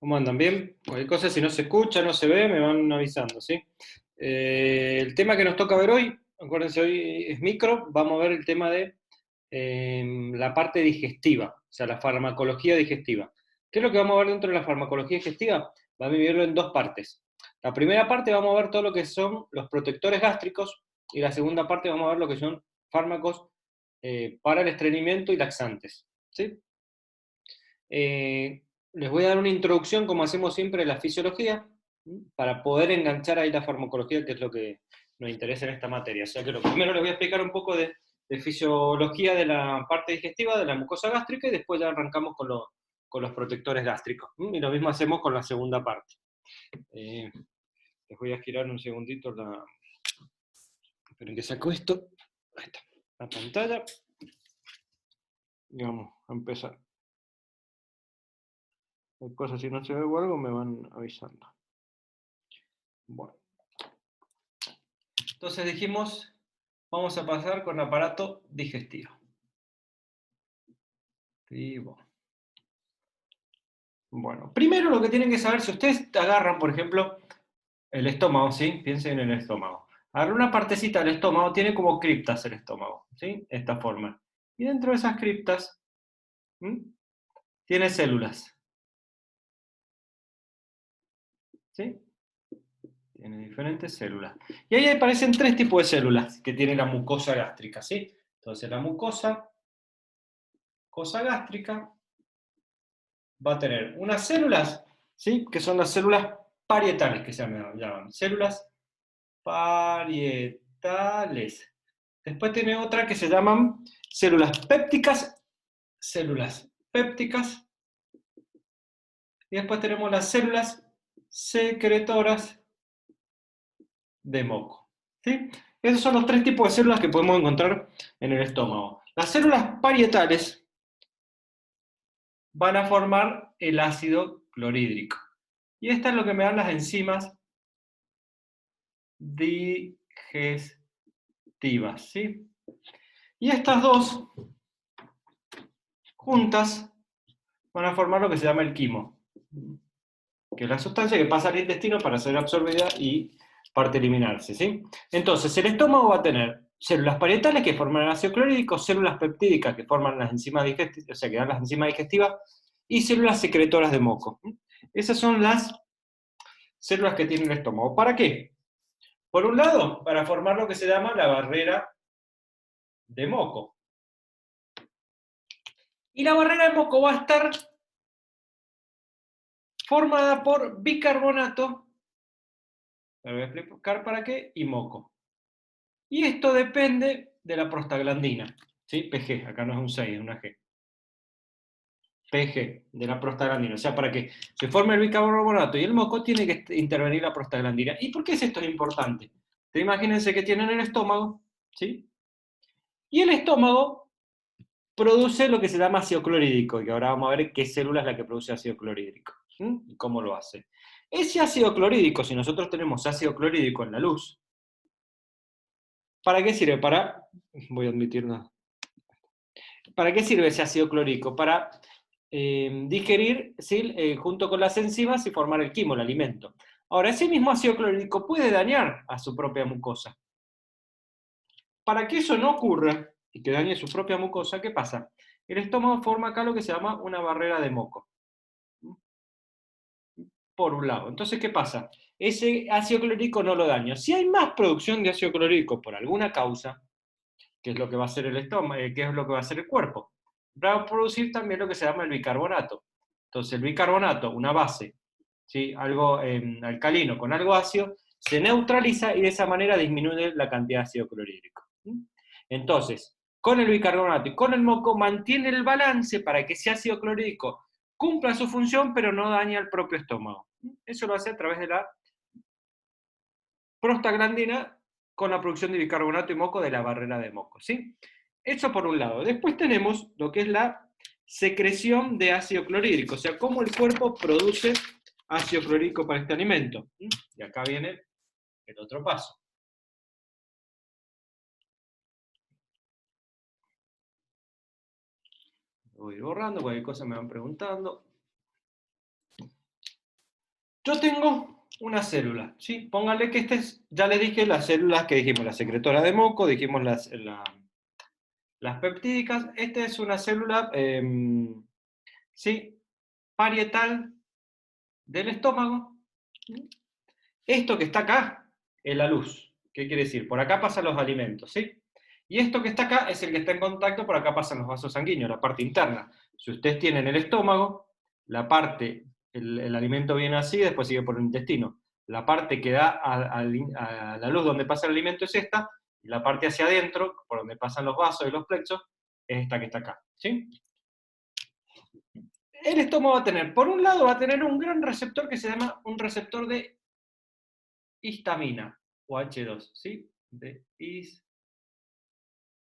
¿Cómo andan? ¿Bien? Cualquier cosa, si no se escucha, no se ve, me van avisando, ¿sí? El tema que nos toca ver hoy, acuérdense, hoy es micro, vamos a ver el tema de la parte digestiva, o sea, la farmacología digestiva. ¿Qué es lo que vamos a ver dentro de la farmacología digestiva? Vamos a dividirlo en dos partes. La primera parte vamos a ver todo lo que son los protectores gástricos y la segunda parte vamos a ver lo que son fármacos para el estreñimiento y laxantes, ¿sí? Les voy a dar una introducción, como hacemos siempre, de la fisiología, para poder enganchar ahí la farmacología, que es lo que nos interesa en esta materia. O sea que lo primero les voy a explicar un poco de fisiología de la parte digestiva, de la mucosa gástrica, y después ya arrancamos con los protectores gástricos. Y lo mismo hacemos con la segunda parte. Les voy a girar un segundito Esperen que saco esto. Ahí está. La pantalla. Y vamos a empezar. Hay cosas, si no se ve o algo, me van avisando. Bueno. Entonces dijimos, vamos a pasar con aparato digestivo. Bueno, primero lo que tienen que saber, si ustedes agarran, por ejemplo, el estómago, ¿sí? Piensen en el estómago. Agarran una partecita del estómago, tiene como criptas el estómago, ¿sí? Esta forma. Y dentro de esas criptas, ¿sí? Tiene células, ¿sí? Tiene diferentes células. Y ahí aparecen tres tipos de células que tiene la mucosa gástrica, ¿sí? Entonces la mucosa gástrica va a tener unas células, ¿sí? Que son las células parietales, que se llaman células parietales. Después tiene otra que se llaman células pépticas, y después tenemos las células secretoras de moco, ¿sí? Esos son los tres tipos de células que podemos encontrar en el estómago. Las células parietales van a formar el ácido clorhídrico. Y esta es lo que me dan las enzimas digestivas, ¿sí? Y estas dos juntas van a formar lo que se llama el quimo, que es la sustancia que pasa al intestino para ser absorbida y parte eliminarse, ¿sí? Entonces, el estómago va a tener células parietales que forman el ácido clorhídrico, células peptídicas que forman las enzimas digestivas, o sea, que dan las enzimas digestivas, y células secretoras de moco. Esas son las células que tiene el estómago. ¿Para qué? Por un lado, para formar lo que se llama la barrera de moco. Y la barrera de moco va a estar formada por bicarbonato, me voy a explicar para qué, y moco. Y esto depende de la prostaglandina, ¿sí? PG, acá no es un 6, es una G. PG, de la prostaglandina. O sea, para que se forme el bicarbonato y el moco, tiene que intervenir la prostaglandina. ¿Y por qué es esto importante? Imagínense que tienen el estómago, ¿sí? Y el estómago produce lo que se llama ácido clorhídrico, y ahora vamos a ver qué célula es la que produce ácido clorhídrico, y cómo lo hace. Ese ácido clorhídrico, si nosotros tenemos ácido clorhídrico en la luz, ¿para qué sirve? Voy a admitir nada. ¿Para qué sirve ese ácido clorhídrico? Para digerir, ¿sí? Junto con las enzimas y formar el quimo, el alimento. Ahora, ese mismo ácido clorhídrico puede dañar a su propia mucosa. Para que eso no ocurra y que dañe su propia mucosa, ¿qué pasa? El estómago forma acá lo que se llama una barrera de moco, por un lado. Entonces, ¿qué pasa? Ese ácido clorhídrico no lo daña. Si hay más producción de ácido clorhídrico por alguna causa, que es lo que va a hacer el estómago, que es lo que va a hacer el cuerpo, va a producir también lo que se llama el bicarbonato. Entonces, el bicarbonato, una base, ¿sí? Algo alcalino con algo ácido, se neutraliza y de esa manera disminuye la cantidad de ácido clorhídrico. Entonces, con el bicarbonato y con el moco mantiene el balance para que ese ácido clorhídrico cumpla su función, pero no daña al propio estómago. Eso lo hace a través de la prostaglandina con la producción de bicarbonato y moco de la barrera de moco, ¿sí? Eso por un lado. Después tenemos lo que es la secreción de ácido clorhídrico, o sea, cómo el cuerpo produce ácido clorhídrico para este alimento. Y acá viene el otro paso. Lo voy borrando, cualquier cosa me van preguntando. Yo tengo una célula, ¿sí? Póngale que ya le dije las células que dijimos, la secretora de moco, dijimos las peptídicas. Esta es una célula, ¿sí? Parietal del estómago. Esto que está acá es la luz. ¿Qué quiere decir? Por acá pasan los alimentos, ¿sí? Y esto que está acá es el que está en contacto, por acá pasan los vasos sanguíneos, la parte interna. Si ustedes tienen el estómago, la parte, el alimento viene así, después sigue por el intestino. La parte que da a la luz donde pasa el alimento es esta, y la parte hacia adentro, por donde pasan los vasos y los plexos, es esta que está acá, ¿sí? El estómago va a tener, por un lado, va a tener un gran receptor que se llama un receptor de histamina, o H2, ¿sí? De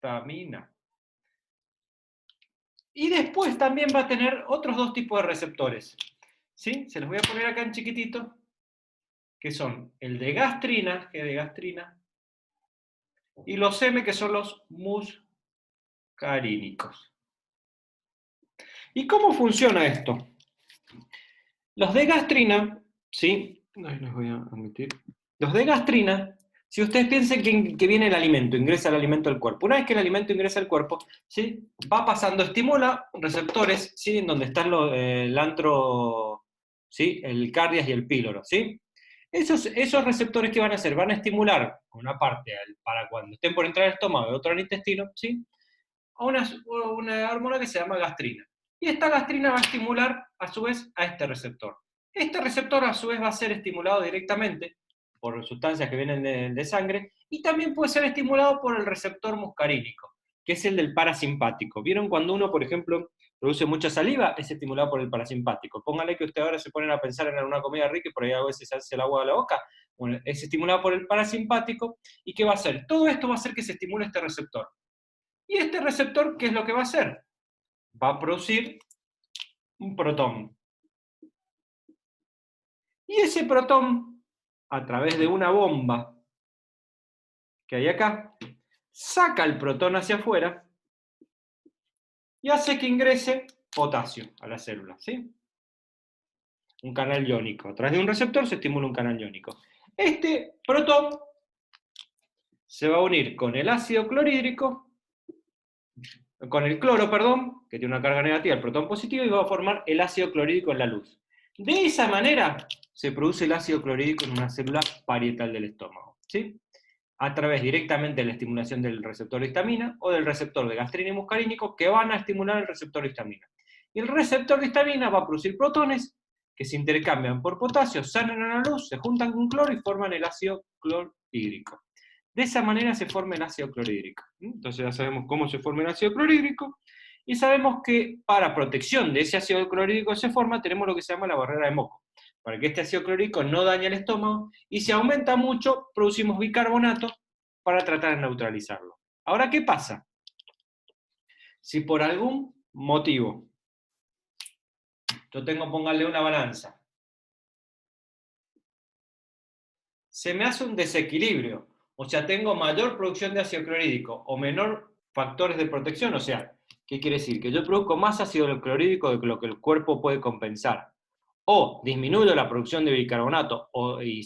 histamina. Y después también va a tener otros dos tipos de receptores, ¿sí? Se los voy a poner acá en chiquitito, que son el de gastrina, G de gastrina, y los M, que son los muscarínicos. ¿Y cómo funciona esto? Los de gastrina, ¿sí? Ay, les voy a admitir. Los de gastrina, si ustedes piensan que viene el alimento, ingresa el alimento al cuerpo. Una vez que el alimento ingresa al cuerpo, ¿sí? Va pasando, estimula receptores, ¿sí? En donde están el antro, ¿sí? El cardias y el píloro, ¿sí? Esos receptores que van a hacer, van a estimular una parte para cuando estén por entrar al estómago y otra al intestino, ¿sí? A una hormona que se llama gastrina. Y esta gastrina va a estimular a su vez a este receptor. Este receptor a su vez va a ser estimulado directamente por sustancias que vienen de sangre y también puede ser estimulado por el receptor muscarínico, que es el del parasimpático. ¿Vieron cuando uno, por ejemplo, produce mucha saliva? Es estimulado por el parasimpático. Póngale que usted ahora se ponen a pensar en alguna comida rica y por ahí a veces se hace el agua de la boca. Bueno, es estimulado por el parasimpático. ¿Y qué va a hacer? Todo esto va a hacer que se estimule este receptor. Y este receptor, ¿qué es lo que va a hacer? Va a producir un protón. Y ese protón, a través de una bomba que hay acá, saca el protón hacia afuera y hace que ingrese potasio a la célula, ¿sí? Un canal iónico. A través de un receptor se estimula un canal iónico. Este protón se va a unir con el ácido clorhídrico, con el cloro, perdón, que tiene una carga negativa, el protón positivo, y va a formar el ácido clorhídrico en la luz. De esa manera se produce el ácido clorhídrico en una célula parietal del estómago, ¿sí? A través directamente de la estimulación del receptor de histamina o del receptor de gastrina y muscarínico que van a estimular el receptor de histamina. Y el receptor de histamina va a producir protones que se intercambian por potasio, salen a la luz, se juntan con cloro y forman el ácido clorhídrico. De esa manera se forma el ácido clorhídrico. Entonces ya sabemos cómo se forma el ácido clorhídrico y sabemos que para protección de ese ácido clorhídrico que se forma tenemos lo que se llama la barrera de moco. Para que este ácido clorhídrico no dañe el estómago y si aumenta mucho producimos bicarbonato para tratar de neutralizarlo. Ahora, ¿qué pasa? Si por algún motivo yo tengo, póngale una balanza, se me hace un desequilibrio, o sea, tengo mayor producción de ácido clorhídrico o menor factores de protección, o sea, ¿qué quiere decir? Que yo produzco más ácido clorhídrico de lo que el cuerpo puede compensar, o disminuyo la producción de bicarbonato y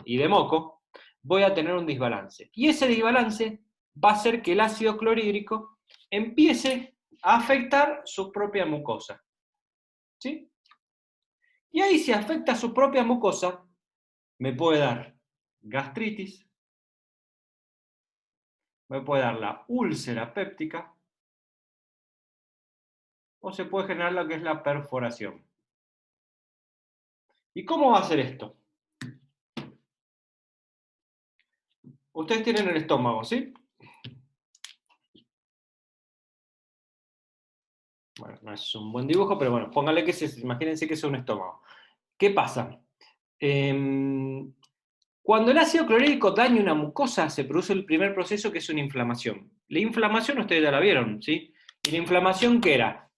de moco, voy a tener un desbalance. Y ese desbalance va a hacer que el ácido clorhídrico empiece a afectar su propia mucosa. ¿Sí? Y ahí si afecta su propia mucosa, me puede dar gastritis, me puede dar la úlcera péptica, o se puede generar lo que es la perforación. ¿Y cómo va a ser esto? Ustedes tienen el estómago, ¿sí? Bueno, no es un buen dibujo, pero bueno, póngale que imagínense que es un estómago. ¿Qué pasa? Cuando el ácido clorhídrico daña una mucosa, se produce el primer proceso que es una inflamación. La inflamación ustedes ya la vieron, ¿sí? ¿Y la inflamación qué era?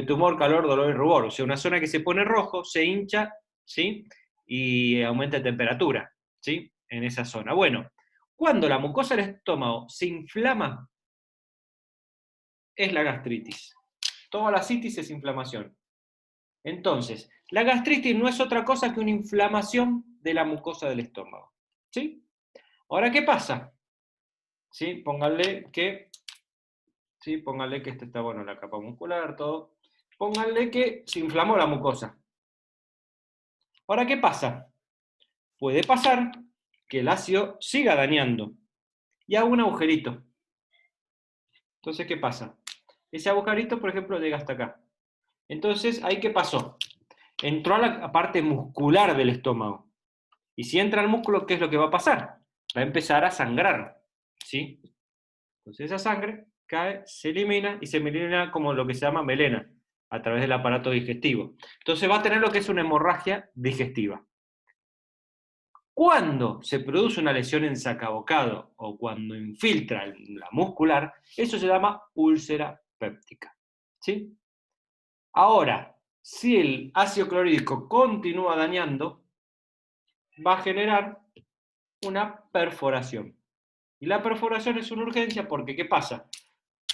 Tumor, calor, dolor y rubor. O sea, una zona que se pone rojo, se hincha, ¿sí? Y aumenta de temperatura, ¿sí? En esa zona. Bueno, cuando la mucosa del estómago se inflama, es la gastritis. Toda la citis es inflamación. Entonces, la gastritis no es otra cosa que una inflamación de la mucosa del estómago. ¿Sí? Ahora, ¿qué pasa? ¿Sí? Pónganle que este está bueno, la capa muscular, todo. Pónganle que se inflamó la mucosa. Ahora, ¿qué pasa? Puede pasar que el ácido siga dañando y haga un agujerito. Entonces, ¿qué pasa? Ese agujerito, por ejemplo, llega hasta acá. Entonces, ¿ahí qué pasó? Entró a la parte muscular del estómago. Y si entra al músculo, ¿qué es lo que va a pasar? Va a empezar a sangrar. ¿Sí? Entonces esa sangre cae, se elimina y se elimina como lo que se llama melena, a través del aparato digestivo. Entonces va a tener lo que es una hemorragia digestiva. Cuando se produce una lesión en sacabocado o cuando infiltra la muscular, eso se llama úlcera péptica. ¿Sí? Ahora, si el ácido clorhídrico continúa dañando, va a generar una perforación. Y la perforación es una urgencia porque, ¿qué pasa?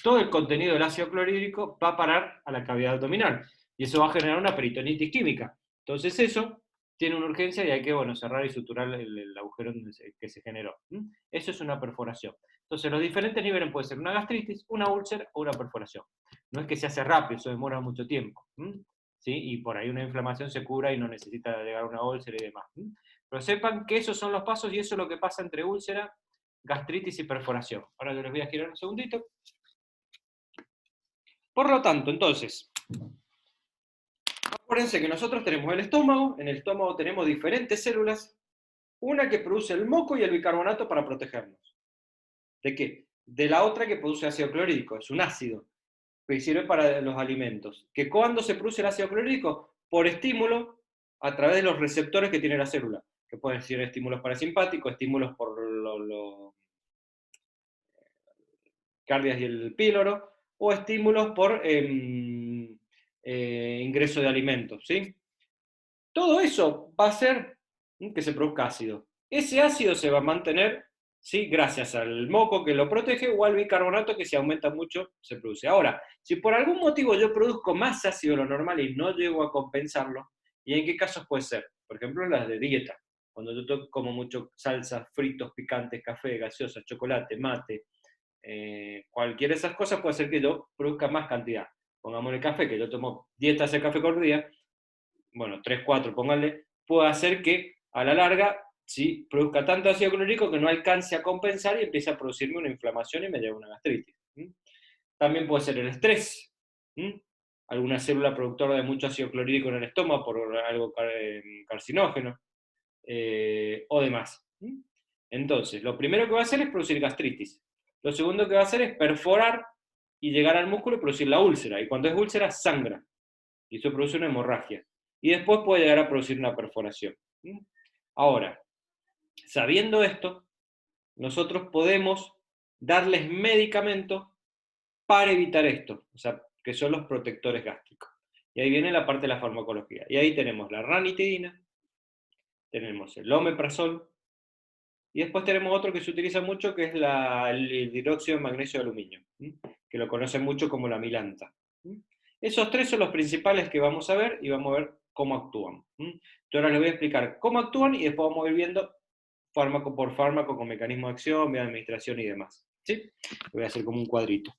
Todo el contenido del ácido clorhídrico va a parar a la cavidad abdominal y eso va a generar una peritonitis química. Entonces eso tiene una urgencia y hay que cerrar y suturar el agujero que se generó. Eso es una perforación. Entonces los diferentes niveles pueden ser una gastritis, una úlcera o una perforación. No es que se hace rápido, eso demora mucho tiempo. ¿Sí? Y por ahí una inflamación se cura y no necesita llegar a una úlcera y demás. Pero sepan que esos son los pasos y eso es lo que pasa entre úlcera, gastritis y perforación. Ahora yo les voy a girar un segundito. Por lo tanto, entonces, acuérdense que nosotros tenemos el estómago, en el estómago tenemos diferentes células, una que produce el moco y el bicarbonato para protegernos. ¿De qué? De la otra que produce ácido clorhídrico, es un ácido, que sirve para los alimentos. ¿Que cuándo se produce el ácido clorhídrico? Por estímulo a través de los receptores que tiene la célula, que pueden ser estímulos parasimpáticos, estímulos por los cardias y el píloro, o estímulos por ingreso de alimentos, ¿sí? Todo eso va a hacer que se produzca ácido. Ese ácido se va a mantener, ¿sí? Gracias al moco que lo protege o al bicarbonato que si aumenta mucho se produce. Ahora, si por algún motivo yo produzco más ácido de lo normal y no llego a compensarlo, ¿y en qué casos puede ser? Por ejemplo, en las de dieta. Cuando yo como mucho salsas, fritos, picantes, café, gaseosa, chocolate, mate, cualquiera de esas cosas puede hacer que yo produzca más cantidad. Pongamos el café, que yo tomo 10 tazas de café por día, 3, 4, pónganle, puede hacer que a la larga ¿sí? Produzca tanto ácido clorhídrico que no alcance a compensar y empiece a producirme una inflamación y me lleve una gastritis. También puede ser el estrés, alguna célula productora de mucho ácido clorhídrico en el estómago por algo carcinógeno o demás. Entonces, lo primero que va a hacer es producir gastritis. Lo segundo que va a hacer es perforar y llegar al músculo y producir la úlcera. Y cuando es úlcera, sangra. Y eso produce una hemorragia. Y después puede llegar a producir una perforación. Ahora, sabiendo esto, nosotros podemos darles medicamentos para evitar esto, o sea, que son los protectores gástricos. Y ahí viene la parte de la farmacología. Y ahí tenemos la ranitidina, tenemos el omeprazol, y después tenemos otro que se utiliza mucho, que es el dióxido de magnesio de aluminio, que lo conocen mucho como la milanta. Esos tres son los principales que vamos a ver y vamos a ver cómo actúan. Yo ahora les voy a explicar cómo actúan y después vamos a ir viendo fármaco por fármaco con mecanismo de acción, vía de administración y demás. ¿Sí? Voy a hacer como un cuadrito.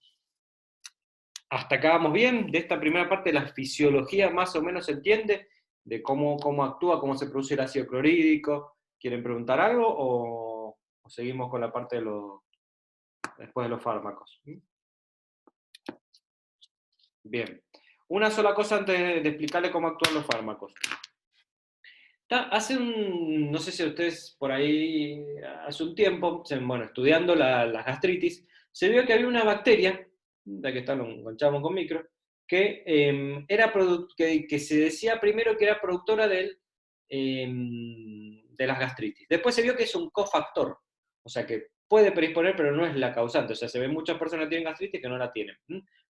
Hasta acá vamos bien. De esta primera parte la fisiología más o menos se entiende, de cómo actúa, cómo se produce el ácido clorhídrico. ¿Quieren preguntar algo o seguimos con la parte después de los fármacos? Bien. Una sola cosa antes de explicarle cómo actúan los fármacos. No sé si ustedes por ahí, hace un tiempo, estudiando la gastritis, se vio que había una bacteria, de que lo enganchamos con micro, que se decía primero que era productora de las gastritis. Después se vio que es un cofactor, o sea que puede predisponer, pero no es la causante. O sea, se ven muchas personas que tienen gastritis que no la tienen.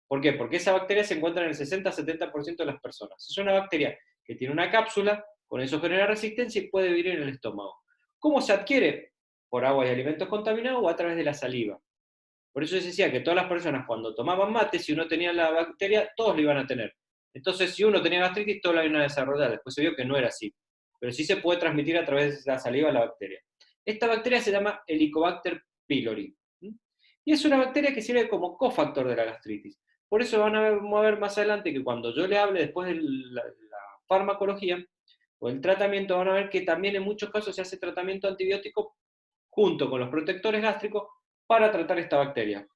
¿Por qué? Porque esa bacteria se encuentra en el 60-70% de las personas. Es una bacteria que tiene una cápsula, con eso genera resistencia y puede vivir en el estómago. ¿Cómo se adquiere? Por agua y alimentos contaminados o a través de la saliva. Por eso se decía que todas las personas cuando tomaban mate, si uno tenía la bacteria, todos lo iban a tener. Entonces, si uno tenía gastritis, toda la vida iba a desarrollar. Después se vio que no era así. Pero sí se puede transmitir a través de la saliva la bacteria. Esta bacteria se llama Helicobacter pylori. Y es una bacteria que sirve como cofactor de la gastritis. Por eso vamos a ver más adelante que cuando yo le hable después de la farmacología o el tratamiento, van a ver que también en muchos casos se hace tratamiento antibiótico junto con los protectores gástricos para tratar esta bacteria,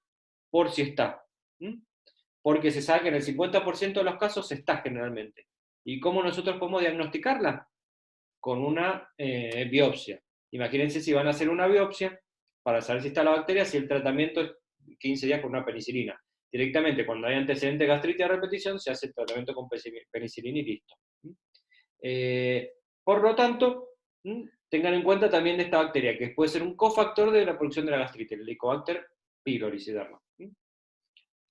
por si está. Porque se sabe que en el 50% de los casos está generalmente. ¿Y cómo nosotros podemos diagnosticarla? Con una biopsia. Imagínense si van a hacer una biopsia para saber si está la bacteria, si el tratamiento es 15 días con una penicilina. Directamente, cuando hay antecedente de gastritis a repetición, se hace el tratamiento con penicilina y listo. Por lo tanto, tengan en cuenta también de esta bacteria, que puede ser un cofactor de la producción de la gastritis, el Helicobacter pylori se llama.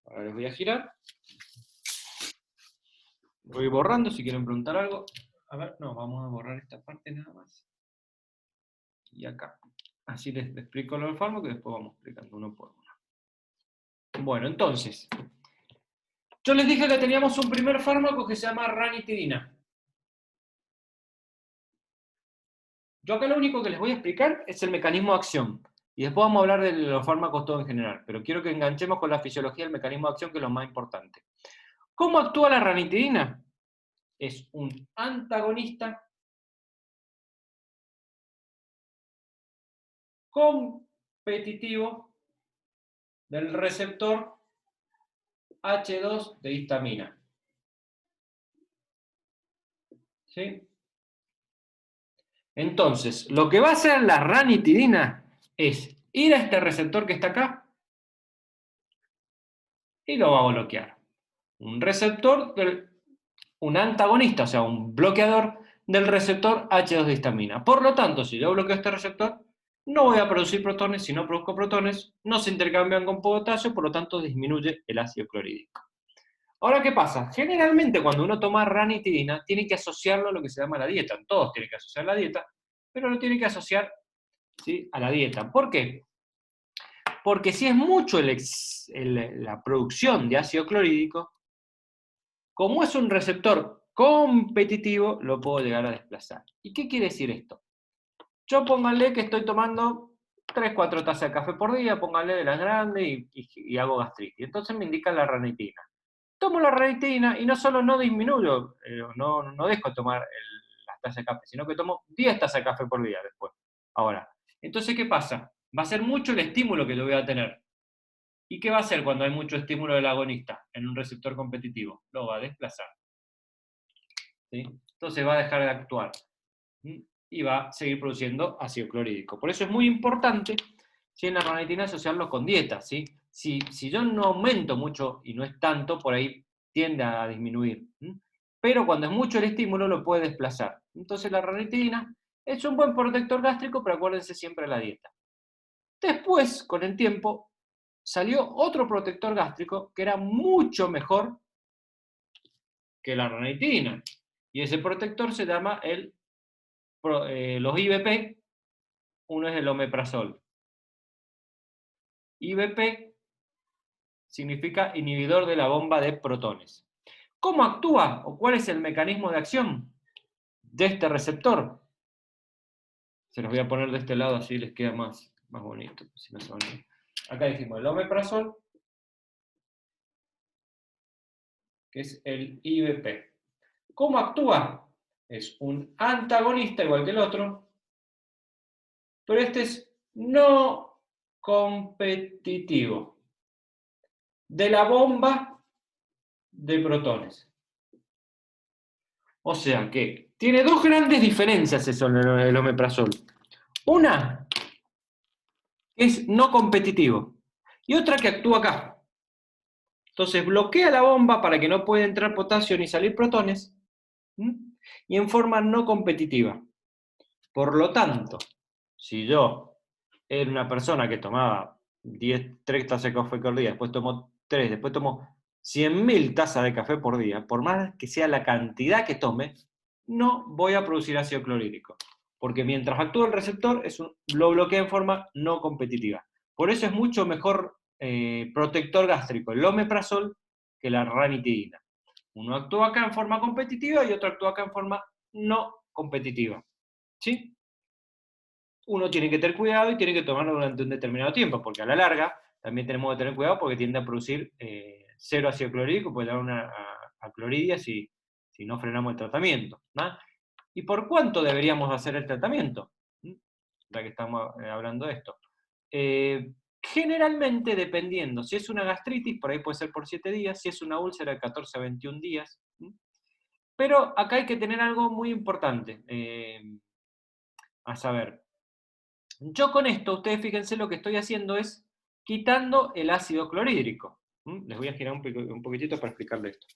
Ahora les voy a girar. Voy borrando si quieren preguntar algo. A ver, no, vamos a borrar esta parte nada más. Y acá. Así les explico lo del fármaco y después vamos explicando uno por uno. Bueno, entonces, yo les dije que teníamos un primer fármaco que se llama ranitidina. Yo acá lo único que les voy a explicar es el mecanismo de acción. Y después vamos a hablar de los fármacos todo en general. Pero quiero que enganchemos con la fisiología del mecanismo de acción, que es lo más importante. ¿Cómo actúa la ranitidina? Es un antagonista competitivo del receptor H2 de histamina. ¿Sí? Entonces, lo que va a hacer la ranitidina es ir a este receptor que está acá y lo va a bloquear. Un receptor, un antagonista, o sea, un bloqueador del receptor H2 de histamina. Por lo tanto, si yo bloqueo este receptor, no voy a producir protones. Si no produzco protones, no se intercambian con potasio, por lo tanto disminuye el ácido clorhídrico. Ahora, ¿qué pasa? Generalmente cuando uno toma ranitidina, tiene que asociarlo a lo que se llama la dieta. Todos tienen que asociar la dieta, pero lo tiene que asociar, ¿sí?, a la dieta. ¿Por qué? Porque si es mucho la producción de ácido clorhídrico, como es un receptor competitivo, lo puedo llegar a desplazar. ¿Y qué quiere decir esto? Yo pónganle que estoy tomando 3-4 tazas de café por día, pónganle de las grandes y hago gastritis. Entonces me indican la ranitidina. Tomo la ranitidina y no solo no disminuyo, no dejo de tomar las tazas de café, sino que tomo 10 tazas de café por día después. Ahora, entonces, ¿qué pasa? Va a ser mucho el estímulo que yo voy a tener. ¿Y qué va a hacer cuando hay mucho estímulo del agonista en un receptor competitivo? Lo va a desplazar. ¿Sí? Entonces va a dejar de actuar. Y va a seguir produciendo ácido clorhídrico. Por eso es muy importante, ¿sí?, en la ranitidina asociarlo con dieta. ¿Sí? Si yo no aumento mucho y no es tanto, por ahí tiende a disminuir. Pero cuando es mucho el estímulo, lo puede desplazar. Entonces la ranitidina es un buen protector gástrico, pero acuérdense siempre de la dieta. Después, con el tiempo, salió otro protector gástrico que era mucho mejor que la ranitidina. Y ese protector se llama los IBP. Uno es el omeprazol. IBP significa inhibidor de la bomba de protones. ¿Cómo actúa o cuál es el mecanismo de acción de este receptor? Se los voy a poner de este lado, así les queda más bonito. Si no se van a... Acá dijimos el omeprazol, que es el IBP. ¿Cómo actúa? Es un antagonista igual que el otro, pero este es no competitivo de la bomba de protones. O sea que tiene dos grandes diferencias eso el omeprazol. Una es no competitivo y otra que actúa acá. Entonces bloquea la bomba para que no pueda entrar potasio ni salir protones, y en forma no competitiva. Por lo tanto, si yo era una persona que tomaba 3 tazas de café por día, después tomo 3, después tomo 100.000 tazas de café por día, por más que sea la cantidad que tome, no voy a producir ácido clorhídrico. Porque mientras actúa el receptor, lo bloquea en forma no competitiva. Por eso es mucho mejor protector gástrico el omeprazol que la ranitidina. Uno actúa acá en forma competitiva y otro actúa acá en forma no competitiva. ¿Sí? Uno tiene que tener cuidado y tiene que tomarlo durante un determinado tiempo, porque a la larga también tenemos que tener cuidado porque tiende a producir cero ácido clorhídrico, puede dar a cloridia si no frenamos el tratamiento, ¿no? ¿Y por cuánto deberíamos hacer el tratamiento? Ya que estamos hablando de esto. Generalmente, dependiendo, si es una gastritis, por ahí puede ser por 7 días, si es una úlcera, de 14 a 21 días. Pero acá hay que tener algo muy importante, a saber. Yo con esto, ustedes fíjense, lo que estoy haciendo es quitando el ácido clorhídrico. Les voy a girar un poquitito para explicarles esto.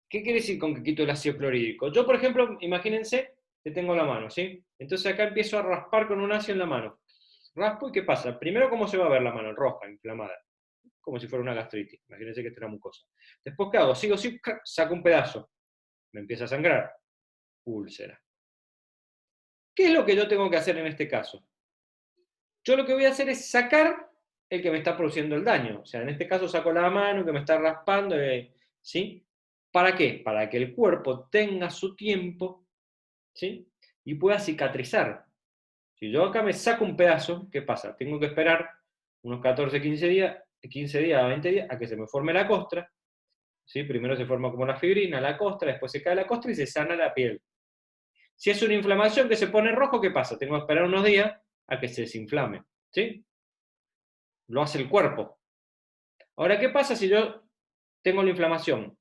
¿Qué quiere decir con que quito el ácido clorhídrico? Yo, por ejemplo, imagínense que tengo la mano, ¿sí? Entonces acá empiezo a raspar con un ácido en la mano. Raspo y ¿qué pasa? Primero, ¿cómo se va a ver la mano? Roja, inflamada. Como si fuera una gastritis. Imagínense que esta era mucosa. Después, ¿qué hago? Sigo, saco un pedazo. Me empieza a sangrar. Úlcera. ¿Qué es lo que yo tengo que hacer en este caso? Yo lo que voy a hacer es sacar el que me está produciendo el daño. O sea, en este caso saco la mano que me está raspando, ¿sí? ¿Para qué? Para que el cuerpo tenga su tiempo, ¿sí? Y pueda cicatrizar. Si yo acá me saco un pedazo, ¿qué pasa? Tengo que esperar unos 14, 15 días a 20 días a que se me forme la costra, ¿sí? Primero se forma como la fibrina, la costra, después se cae la costra y se sana la piel. Si es una inflamación que se pone rojo, ¿qué pasa? Tengo que esperar unos días a que se desinflame, ¿sí? Lo hace el cuerpo. Ahora, ¿qué pasa si yo tengo la inflamación?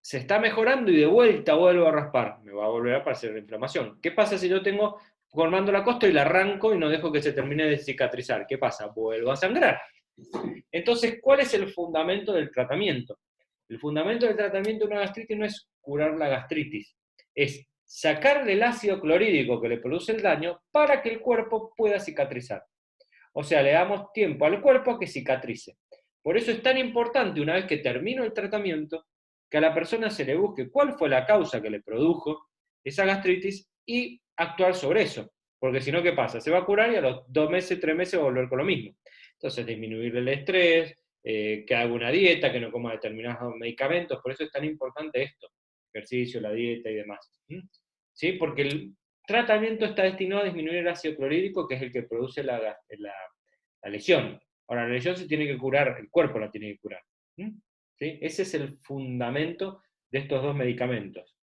Se está mejorando y de vuelta vuelvo a raspar. Me va a volver a aparecer la inflamación. ¿Qué pasa si yo tengo formando la costra y la arranco y no dejo que se termine de cicatrizar? ¿Qué pasa? Vuelvo a sangrar. Entonces, ¿cuál es el fundamento del tratamiento? El fundamento del tratamiento de una gastritis no es curar la gastritis, es sacarle el ácido clorhídrico que le produce el daño para que el cuerpo pueda cicatrizar. O sea, le damos tiempo al cuerpo a que cicatrice. Por eso es tan importante, una vez que termino el tratamiento, que a la persona se le busque cuál fue la causa que le produjo esa gastritis y actuar sobre eso. Porque si no, ¿qué pasa? Se va a curar y a los 2 meses, 3 meses va a volver con lo mismo. Entonces, disminuir el estrés, que haga una dieta, que no coma determinados medicamentos. Por eso es tan importante esto, ejercicio, la dieta y demás. ¿Sí? Porque el tratamiento está destinado a disminuir el ácido clorhídrico, que es el que produce la lesión. Ahora, la lesión se tiene que curar, el cuerpo la tiene que curar. ¿Sí? Ese es el fundamento de estos dos medicamentos.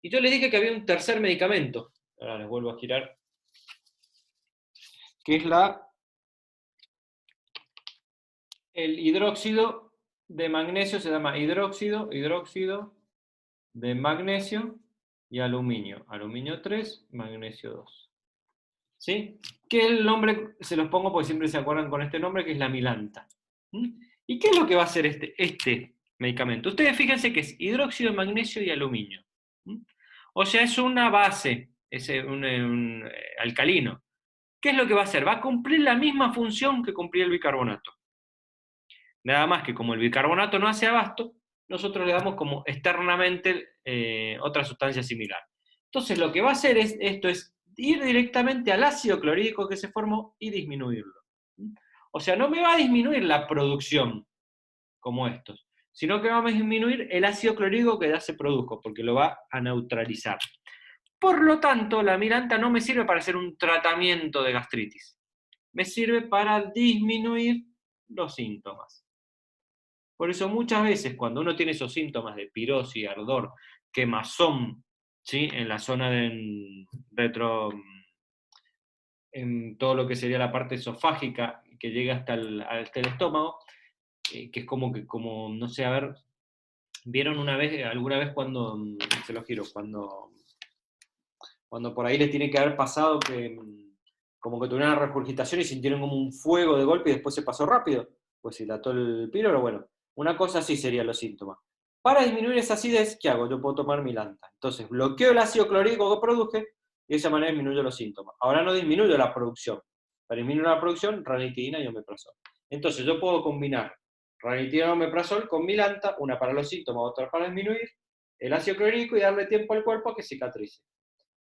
Y yo les dije que había un tercer medicamento. Ahora les vuelvo a girar. Que es el hidróxido de magnesio, se llama hidróxido de magnesio y aluminio. Aluminio 3, magnesio 2. ¿Sí? Que el nombre se los pongo porque siempre se acuerdan con este nombre, que es la milanta. ¿Y qué es lo que va a hacer este medicamento? Ustedes fíjense que es hidróxido de magnesio y aluminio. O sea, es una base, es un alcalino. ¿Qué es lo que va a hacer? Va a cumplir la misma función que cumplía el bicarbonato. Nada más que como el bicarbonato no hace abasto, nosotros le damos como externamente otra sustancia similar. Entonces lo que va a hacer esto es ir directamente al ácido clorhídrico que se formó y disminuirlo. O sea, no me va a disminuir la producción como estos, sino que va a disminuir el ácido clorhídrico que ya se produjo, porque lo va a neutralizar. Por lo tanto, la milanta no me sirve para hacer un tratamiento de gastritis. Me sirve para disminuir los síntomas. Por eso muchas veces cuando uno tiene esos síntomas de pirosis, ardor, quemazón, ¿sí? En la zona de en todo lo que sería la parte esofágica que llega hasta el estómago, que es como, no sé, a ver, ¿vieron alguna vez cuando, se lo giro, cuando por ahí les tiene que haber pasado que como que tuvieron una regurgitación y sintieron como un fuego de golpe y después se pasó rápido? Pues dilató el píloro, bueno, una cosa así serían los síntomas. Para disminuir esa acidez, ¿qué hago? Yo puedo tomar milanta. Entonces, bloqueo el ácido clorhídrico que produje y de esa manera disminuyo los síntomas. Ahora no disminuyo la producción. Para disminuir la producción, ranitidina y omeprazol. Entonces, yo puedo combinar ranitidina y omeprazol con milanta, una para los síntomas, otra para disminuir el ácido clorhídrico y darle tiempo al cuerpo a que cicatrice.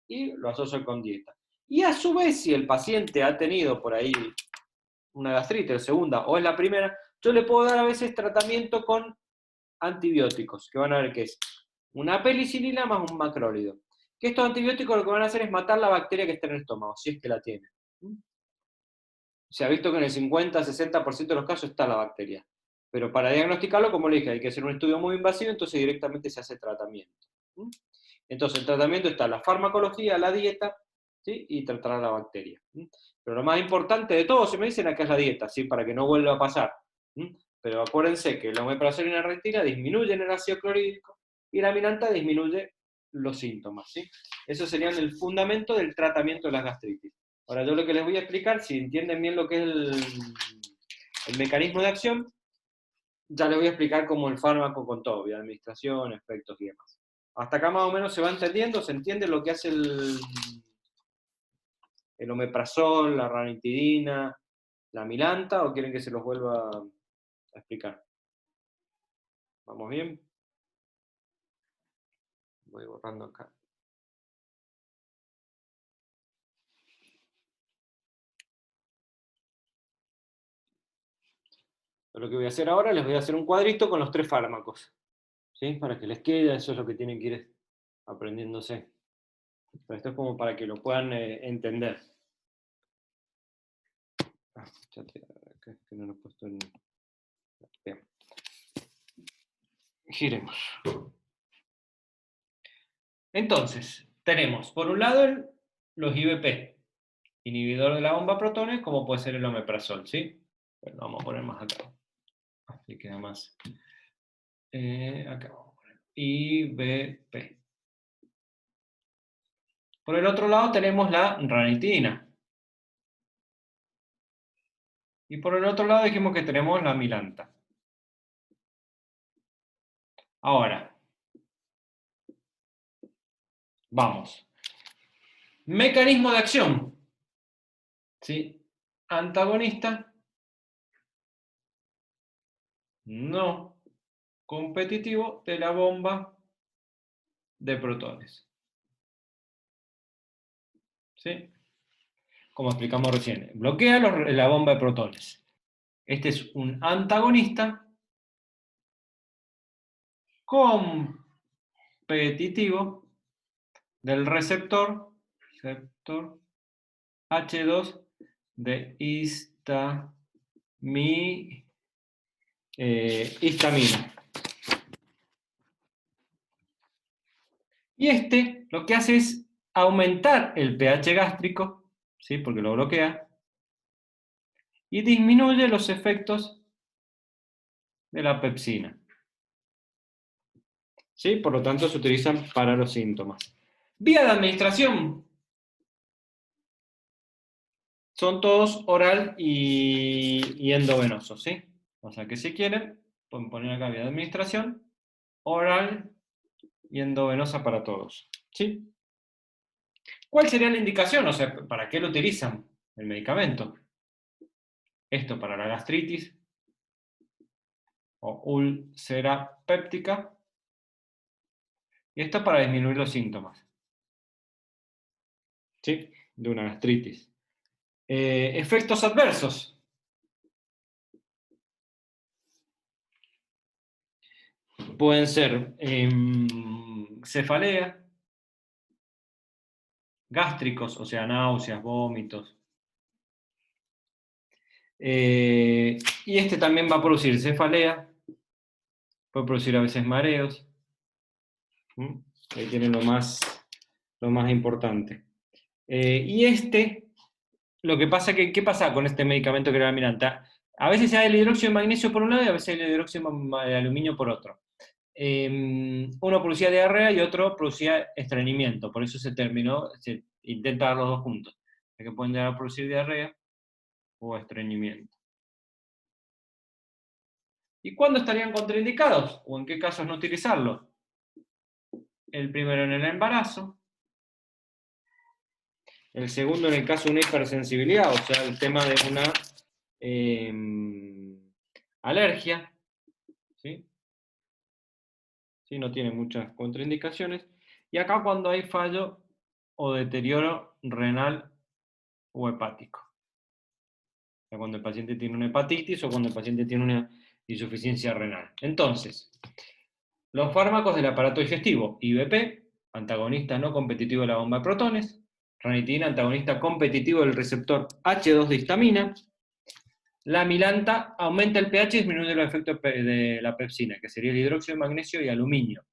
Y lo asocio con dieta. Y a su vez, si el paciente ha tenido por ahí una gastritis, segunda o es la primera, yo le puedo dar a veces tratamiento con antibióticos, que van a ver que es una penicilina más un macrólido. Que estos antibióticos lo que van a hacer es matar la bacteria que está en el estómago, si es que la tiene. Se ha visto que en el 50-60% de los casos está la bacteria. Pero para diagnosticarlo, como le dije, hay que hacer un estudio muy invasivo, entonces directamente se hace tratamiento. Entonces el tratamiento está la farmacología, la dieta, ¿sí? Y tratar a la bacteria. Pero lo más importante de todo, se me dicen acá, es la dieta, ¿sí? Para que no vuelva a pasar. Pero acuérdense que la omeprazol y la retina disminuyen el ácido clorhídrico y la milanta disminuye los síntomas, ¿sí? Eso sería el fundamento del tratamiento de las gastritis. Ahora yo lo que les voy a explicar, si entienden bien lo que es el mecanismo de acción, ya les voy a explicar como el fármaco con todo, vía administración, efectos y demás. Hasta acá más o menos se va entendiendo, se entiende lo que hace el omeprazol, la ranitidina, la milanta, o quieren que se los vuelva a explicar. ¿Vamos bien? Voy borrando acá. Lo que voy a hacer ahora, les voy a hacer un cuadrito con los 3 fármacos, ¿sí? Para que les quede, eso es lo que tienen que ir aprendiéndose. Pero esto es como para que lo puedan entender. Acá que no lo he puesto en... Bien. Giremos. Entonces, tenemos por un lado los IBP, inhibidor de la bomba protones, como puede ser el omeprazol, ¿sí? Bueno, vamos a poner más acá. Así queda más. Acá vamos a poner IBP. Por el otro lado tenemos la ranitidina. Y por el otro lado dijimos que tenemos la milanta. Ahora, vamos. Mecanismo de acción. ¿Sí? Antagonista. No competitivo de la bomba de protones. ¿Sí? Como explicamos recién. Bloquea la bomba de protones. Este es un antagonista competitivo del receptor H2 de histamina. Y este lo que hace es aumentar el pH gástrico, ¿sí? Porque lo bloquea, y disminuye los efectos de la pepsina. ¿Sí? Por lo tanto, se utilizan para los síntomas. Vía de administración. Son todos oral y endovenoso, ¿sí? O sea que si quieren, pueden poner acá vía de administración, oral y endovenosa para todos, ¿sí? ¿Cuál sería la indicación? O sea, ¿para qué lo utilizan el medicamento? Esto para la gastritis o úlcera péptica, y esto para disminuir los síntomas, ¿sí? De una gastritis. Efectos adversos. Pueden ser cefalea, gástricos, o sea, náuseas, vómitos. Y este también va a producir cefalea, puede producir a veces mareos. Ahí tienen lo más importante. Y lo que pasa que, ¿qué pasa con este medicamento que era la milanta? A veces se da el hidróxido de magnesio por un lado y a veces el hidróxido de aluminio por otro. Uno producía diarrea y otro producía estreñimiento, por eso se intenta dar los dos juntos, ya que pueden llegar a producir diarrea o estreñimiento. ¿Y cuándo estarían contraindicados? ¿O en qué casos no utilizarlos? El primero en el embarazo, el segundo en el caso de una hipersensibilidad, o sea, el tema de una alergia, ¿sí? ¿Sí? No tiene muchas contraindicaciones. Y acá cuando hay fallo o deterioro renal o hepático. O sea, cuando el paciente tiene una hepatitis o cuando el paciente tiene una insuficiencia renal. Entonces, los fármacos del aparato digestivo, IBP, antagonista no competitivo de la bomba de protones, ranitidina, antagonista competitivo del receptor H2-de-histamina, la milanta aumenta el pH y disminuye los efectos de la pepsina, que sería el hidróxido de magnesio y aluminio.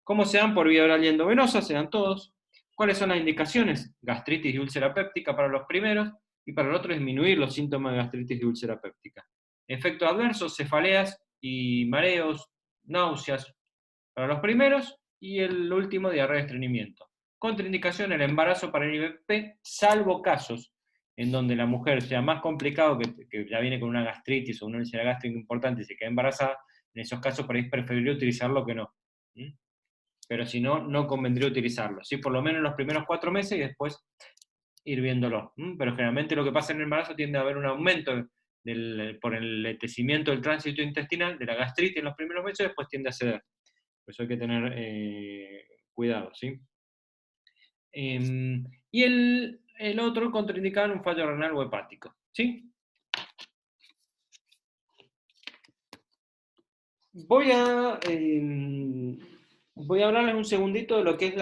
¿Cómo se dan? Por vía oral y endovenosa, se dan todos. ¿Cuáles son las indicaciones? Gastritis y úlcera péptica para los primeros, y para el otro disminuir los síntomas de gastritis y úlcera péptica. Efectos adversos, cefaleas y mareos, náuseas para los primeros, y el último, diarrea y estreñimiento. Contraindicación, el embarazo para el IBP, salvo casos en donde la mujer sea más complicado, que ya viene con una gastritis o una úlcera gástrica importante y se queda embarazada, en esos casos por ahí es preferible utilizarlo que no. Pero si no, no convendría utilizarlo, ¿sí? Por lo menos en los primeros 4 meses y después ir viéndolo. Pero generalmente lo que pasa en el embarazo tiende a haber un aumento por el letecimiento del tránsito intestinal, de la gastritis en los primeros meses, después tiende a ceder. Por eso hay que tener cuidado, ¿sí? Y el otro contraindicado en un fallo renal o hepático, ¿sí? Voy a hablarles un segundito de lo que es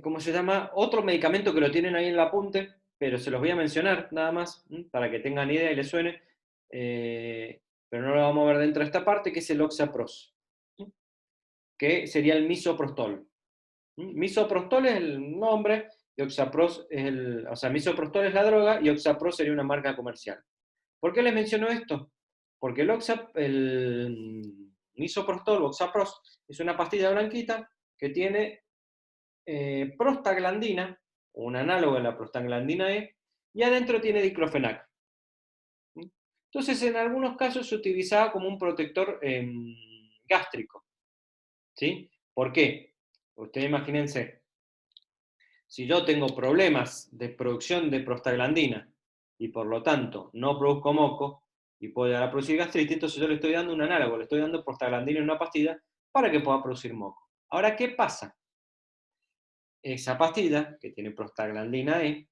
¿cómo se llama? Otro medicamento que lo tienen ahí en el apunte, pero se los voy a mencionar nada más, para que tengan idea y les suene, pero no lo vamos a ver dentro de esta parte, que es el oxapros, que sería el misoprostol. Misoprostol es el nombre, y oxapros es o sea, misoprostol es la droga, y oxapros sería una marca comercial. ¿Por qué les menciono esto? Porque el misoprostol, oxapros, es una pastilla blanquita que tiene prostaglandina, un análogo de la prostaglandina E, y adentro tiene diclofenac. Entonces, en algunos casos se utilizaba como un protector gástrico. ¿Sí? ¿Por qué? Ustedes imagínense, si yo tengo problemas de producción de prostaglandina y por lo tanto no produzco moco y puedo llegar a producir gastritis, entonces yo le estoy dando un análogo, le estoy dando prostaglandina en una pastilla para que pueda producir moco. Ahora, ¿qué pasa? Esa pastilla, que tiene prostaglandina E,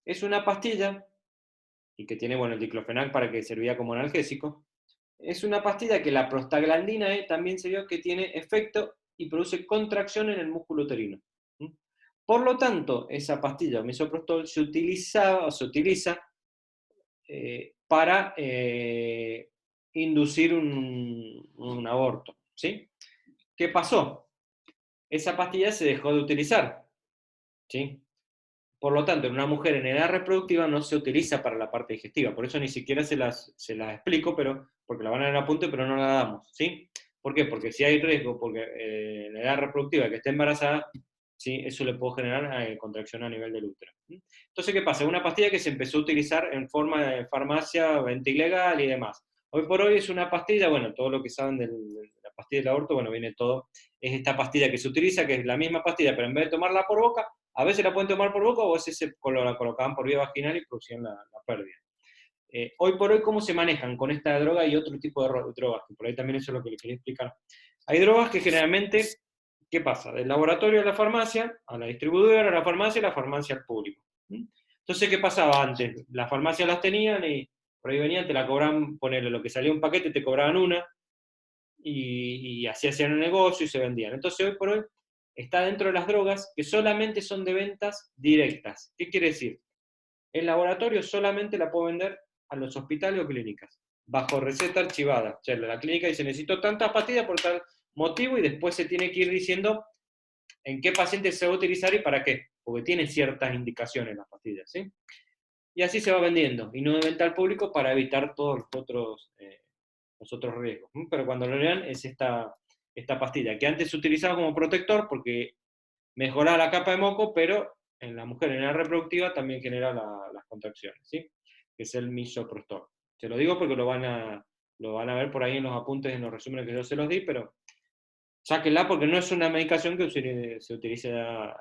es una pastilla, y que tiene, bueno, el diclofenac para que servía como analgésico, es una pastilla que la prostaglandina E también se vio que tiene efecto y produce contracción en el músculo uterino. Por lo tanto, esa pastilla, misoprostol, se utiliza para inducir un aborto. ¿Sí? ¿Qué pasó? Esa pastilla se dejó de utilizar. ¿Sí? Por lo tanto, en una mujer en edad reproductiva no se utiliza para la parte digestiva. Por eso ni siquiera se las explico, porque la van a ver a punto, pero no la damos. ¿Sí? ¿Por qué? Porque si hay riesgo, porque en edad reproductiva que esté embarazada, ¿sí? Eso le puede generar contracción a nivel del útero. Entonces, ¿qué pasa? Una pastilla que se empezó a utilizar en forma de farmacia, venta ilegal y demás. Hoy por hoy es una pastilla, bueno, todo lo que saben de la pastilla del aborto, bueno, viene todo, es esta pastilla que se utiliza, que es la misma pastilla, pero en vez de tomarla por boca, a veces la pueden tomar por boca o a veces la colocaban por vía vaginal y producían la pérdida. Hoy por hoy, ¿cómo se manejan con esta droga y otro tipo de drogas? Que por ahí también eso es lo que les quería explicar. Hay drogas que generalmente, ¿qué pasa? Del laboratorio a la farmacia, a la distribuidora, a la farmacia al público. Entonces, ¿qué pasaba antes? Las farmacias las tenían y por ahí venían, te la cobraban, ponerle lo que salía un paquete, te cobraban una, y así hacían el negocio y se vendían. Entonces, hoy por hoy, está dentro de las drogas que solamente son de ventas directas. ¿Qué quiere decir? El laboratorio solamente la puede vender a los hospitales o clínicas, bajo receta archivada. O sea, la clínica dice, necesito tantas pastillas por tal motivo, y después se tiene que ir diciendo en qué paciente se va a utilizar y para qué, porque tiene ciertas indicaciones las pastillas, ¿sí? Y así se va vendiendo, y no de venta al público para evitar todos los otros riesgos. Pero cuando lo lean es esta pastilla, que antes se utilizaba como protector porque mejoraba la capa de moco, pero en la mujer en edad reproductiva también genera las contracciones, ¿sí? Que es el misoprostol. Se lo digo porque lo van a ver por ahí en los apuntes, en los resúmenes que yo se los di, pero sáquenla porque no es una medicación que se utilice a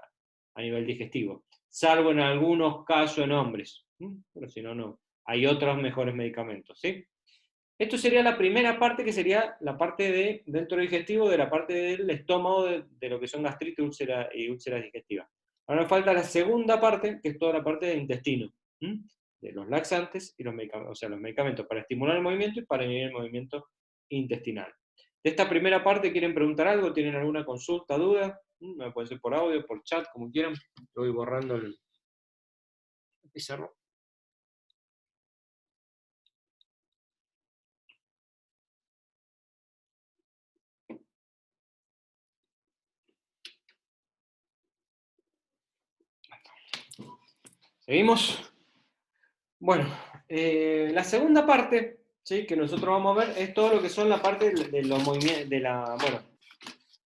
nivel digestivo, salvo en algunos casos en hombres, pero si no, no. Hay otros mejores medicamentos, ¿sí? Esto sería la primera parte, que sería la parte dentro digestivo, de la parte del estómago, de lo que son gastritis y úlceras digestivas. Ahora nos falta la segunda parte, que es toda la parte del intestino. de los laxantes y los medicamentos, o sea, los medicamentos para estimular el movimiento y para inhibir el movimiento intestinal. De esta primera parte, ¿quieren preguntar algo? ¿Tienen alguna consulta, duda? Me pueden hacer por audio, por chat, como quieran. Lo voy borrando el pizarro. ¿Seguimos? Bueno, la segunda parte, ¿sí?, que nosotros vamos a ver es todo lo que son la parte de los movimientos, de la, bueno,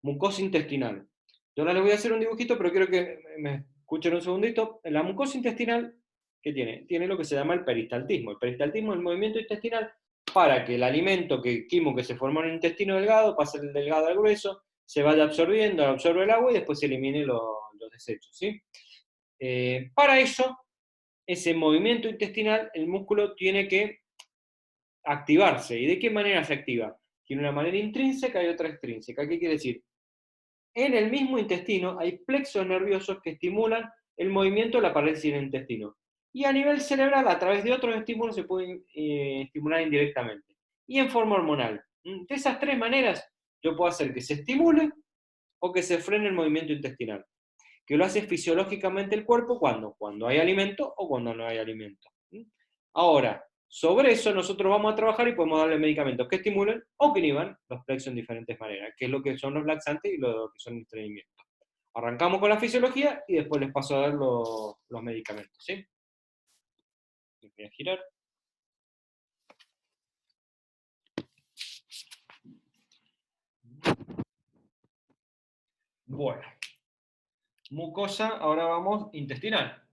mucosa intestinal. Yo ahora les voy a hacer un dibujito, pero quiero que me escuchen un segundito. La mucosa intestinal, ¿qué tiene? Tiene lo que se llama el peristaltismo. El peristaltismo es el movimiento intestinal para que el alimento químico que se formó en el intestino delgado pase del delgado al grueso, se vaya absorbiendo, absorbe el agua y después se elimine los desechos, ¿sí? Para eso, ese movimiento intestinal, el músculo tiene que activarse. ¿Y de qué manera se activa? Tiene una manera intrínseca y otra extrínseca. ¿Qué quiere decir? En el mismo intestino hay plexos nerviosos que estimulan el movimiento de la pared del intestino. Y a nivel cerebral, a través de otros estímulos, se pueden estimular indirectamente. Y en forma hormonal. De esas tres maneras, yo puedo hacer que se estimule o que se frene el movimiento intestinal. Que lo hace fisiológicamente el cuerpo cuando hay alimento o cuando no hay alimento. Ahora, sobre eso nosotros vamos a trabajar y podemos darle medicamentos que estimulen o que inhiban los plexos en diferentes maneras, que es lo que son los laxantes y lo que son el estreñimiento. Arrancamos con la fisiología y después les paso a dar los medicamentos, ¿sí? Voy a girar. Bueno, mucosa, ahora vamos intestinal.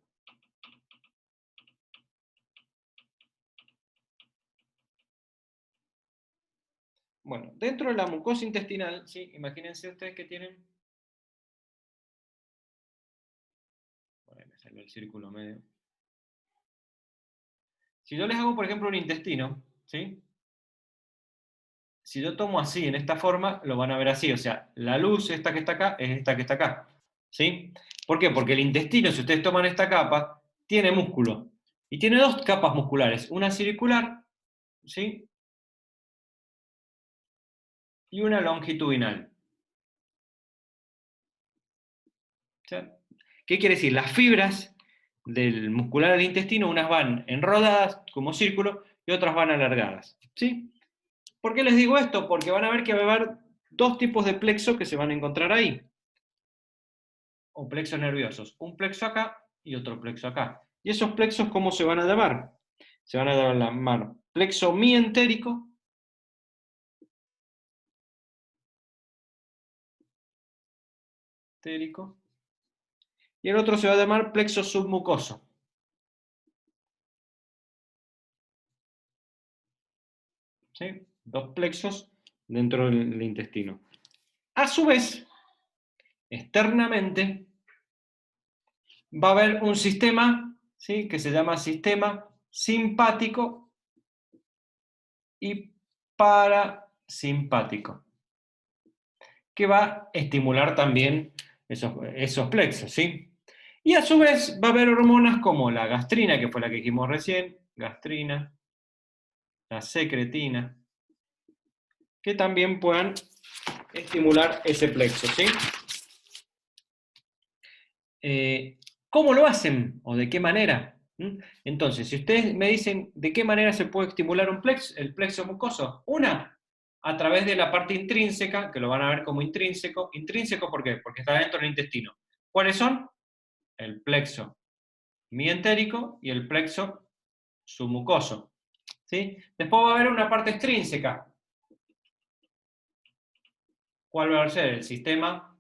Bueno, dentro de la mucosa intestinal, ¿sí?, imagínense ustedes que tienen... Bueno, me salió el círculo medio. Si yo les hago, por ejemplo, un intestino, ¿sí?, si yo tomo así, en esta forma, lo van a ver así, o sea, la luz, esta que está acá, es esta que está acá, ¿sí? ¿Por qué? Porque el intestino, si ustedes toman esta capa, tiene músculo, y tiene dos capas musculares, una circular, ¿sí?, y una longitudinal. ¿Sí? ¿Qué quiere decir? Las fibras del muscular del intestino, unas van enrodadas como círculo y otras van alargadas, ¿sí? ¿Por qué les digo esto? Porque van a ver que va a haber dos tipos de plexos que se van a encontrar ahí, o plexos nerviosos, un plexo acá y otro plexo acá. ¿Y esos plexos cómo se van a llamar? Se van a llamar plexo mientérico y el otro se va a llamar plexo submucoso. ¿Sí? Dos plexos dentro del intestino. A su vez, externamente, va a haber un sistema, ¿sí?, que se llama sistema simpático y parasimpático, que va a estimular también esos plexos, ¿sí? Y a su vez va a haber hormonas como la gastrina, que fue la que dijimos recién, gastrina, la secretina, que también puedan estimular ese plexo, ¿sí? ¿Cómo lo hacen o de qué manera? Entonces, si ustedes me dicen de qué manera se puede estimular el plexo mucoso, a través de la parte intrínseca, que lo van a ver como intrínseco. ¿Intrínseco por qué? Porque está dentro del intestino. ¿Cuáles son? El plexo mientérico y el plexo submucoso, ¿sí? Después va a haber una parte extrínseca. ¿Cuál va a ser? El sistema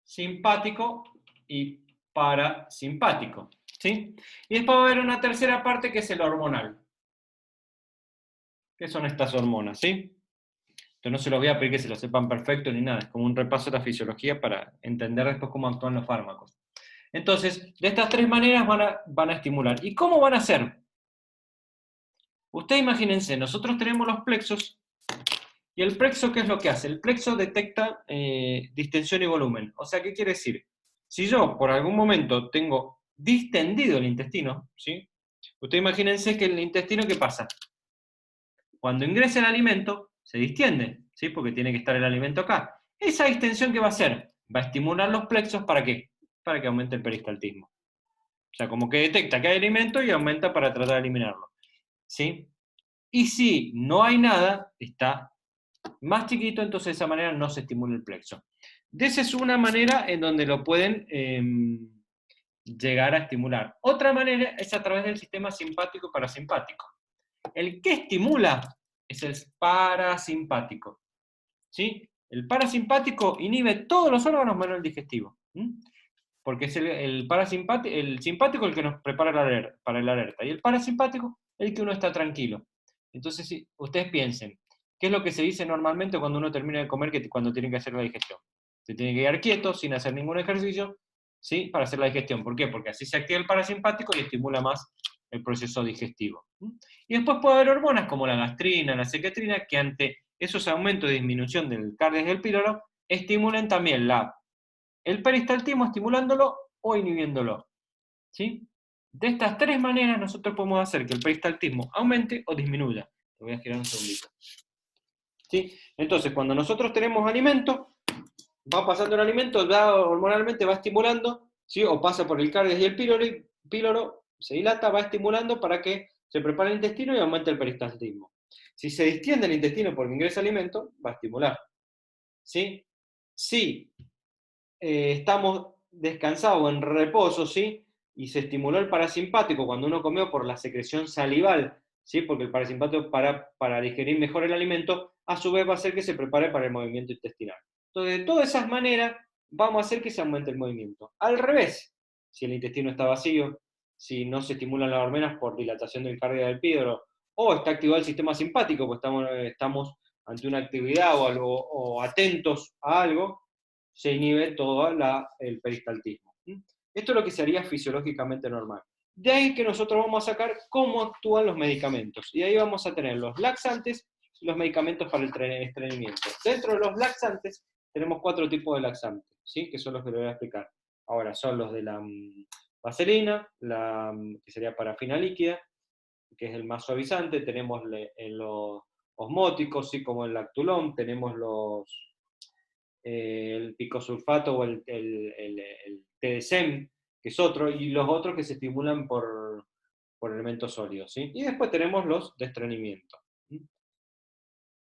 simpático y parasimpático, ¿sí? Y después va a haber una tercera parte que es el hormonal. ¿Qué son estas hormonas, sí? Entonces no se los voy a pedir que se lo sepan perfecto ni nada, es como un repaso de la fisiología para entender después cómo actúan los fármacos. Entonces, de estas tres maneras van a estimular. ¿Y cómo van a hacer? Ustedes imagínense, nosotros tenemos los plexos, y el plexo, ¿qué es lo que hace? El plexo detecta distensión y volumen. O sea, ¿qué quiere decir? Si yo por algún momento tengo distendido el intestino, ¿sí?, Ustedes imagínense que el intestino, ¿qué pasa? Cuando ingresa el alimento, se distiende, ¿sí? Porque tiene que estar el alimento acá. Esa distensión, ¿qué va a hacer? Va a estimular los plexos, ¿para qué? Para que aumente el peristaltismo. O sea, como que detecta que hay alimento y aumenta para tratar de eliminarlo, ¿sí? Y si no hay nada, está más chiquito, entonces de esa manera no se estimula el plexo. De esa es una manera en donde lo pueden llegar a estimular. Otra manera es a través del sistema simpático y parasimpático. El que estimula es el parasimpático, ¿sí? El parasimpático inhibe todos los órganos menos el digestivo, porque es el simpático el que nos prepara para el alerta, y el parasimpático el que uno está tranquilo. Entonces, si ustedes piensen, ¿qué es lo que se dice normalmente cuando uno termina de comer, cuando tiene que hacer la digestión? Se tiene que quedar quieto, sin hacer ningún ejercicio, ¿sí? Para hacer la digestión. ¿Por qué? Porque así se activa el parasimpático y estimula más el proceso digestivo. Y después puede haber hormonas como la gastrina, la secretina, que ante esos aumentos de disminución del cardio y del píloro, estimulan también el peristaltismo, estimulándolo o inhibiéndolo, ¿sí? De estas tres maneras nosotros podemos hacer que el peristaltismo aumente o disminuya. Lo voy a girar un segundito. ¿Sí? Entonces, cuando nosotros tenemos alimento, va pasando el alimento, hormonalmente va estimulando, ¿sí? O pasa por el cardio y el píloro, se dilata, va estimulando para que se prepare el intestino y aumente el peristaltismo. Si se distiende el intestino porque ingresa alimento, va a estimular, ¿sí? Si estamos descansados o en reposo, ¿sí? Y se estimuló el parasimpático cuando uno comió por la secreción salival, ¿sí? Porque el parasimpático para digerir mejor el alimento, a su vez va a hacer que se prepare para el movimiento intestinal. Entonces, de todas esas maneras, vamos a hacer que se aumente el movimiento. Al revés, si el intestino está vacío, si no se estimulan las hormonas por dilatación del cardio del píloro, o está activado el sistema simpático, pues estamos ante una actividad o, algo, o atentos a algo, se inhibe todo el peristaltismo. Esto es lo que sería fisiológicamente normal. De ahí que nosotros vamos a sacar cómo actúan los medicamentos. Y ahí vamos a tener los laxantes y los medicamentos para el estreñimiento. Dentro de los laxantes tenemos 4 tipos de laxantes, ¿sí? Que son los que les voy a explicar. Ahora, son los de la vaselina, que sería parafina líquida, que es el más suavizante. Tenemos los osmóticos, ¿sí? Como el lactulón. Tenemos el picosulfato o el TDSEM, que es otro, y los otros que se estimulan por elementos sólidos, ¿sí? Y después tenemos los de estreñimiento.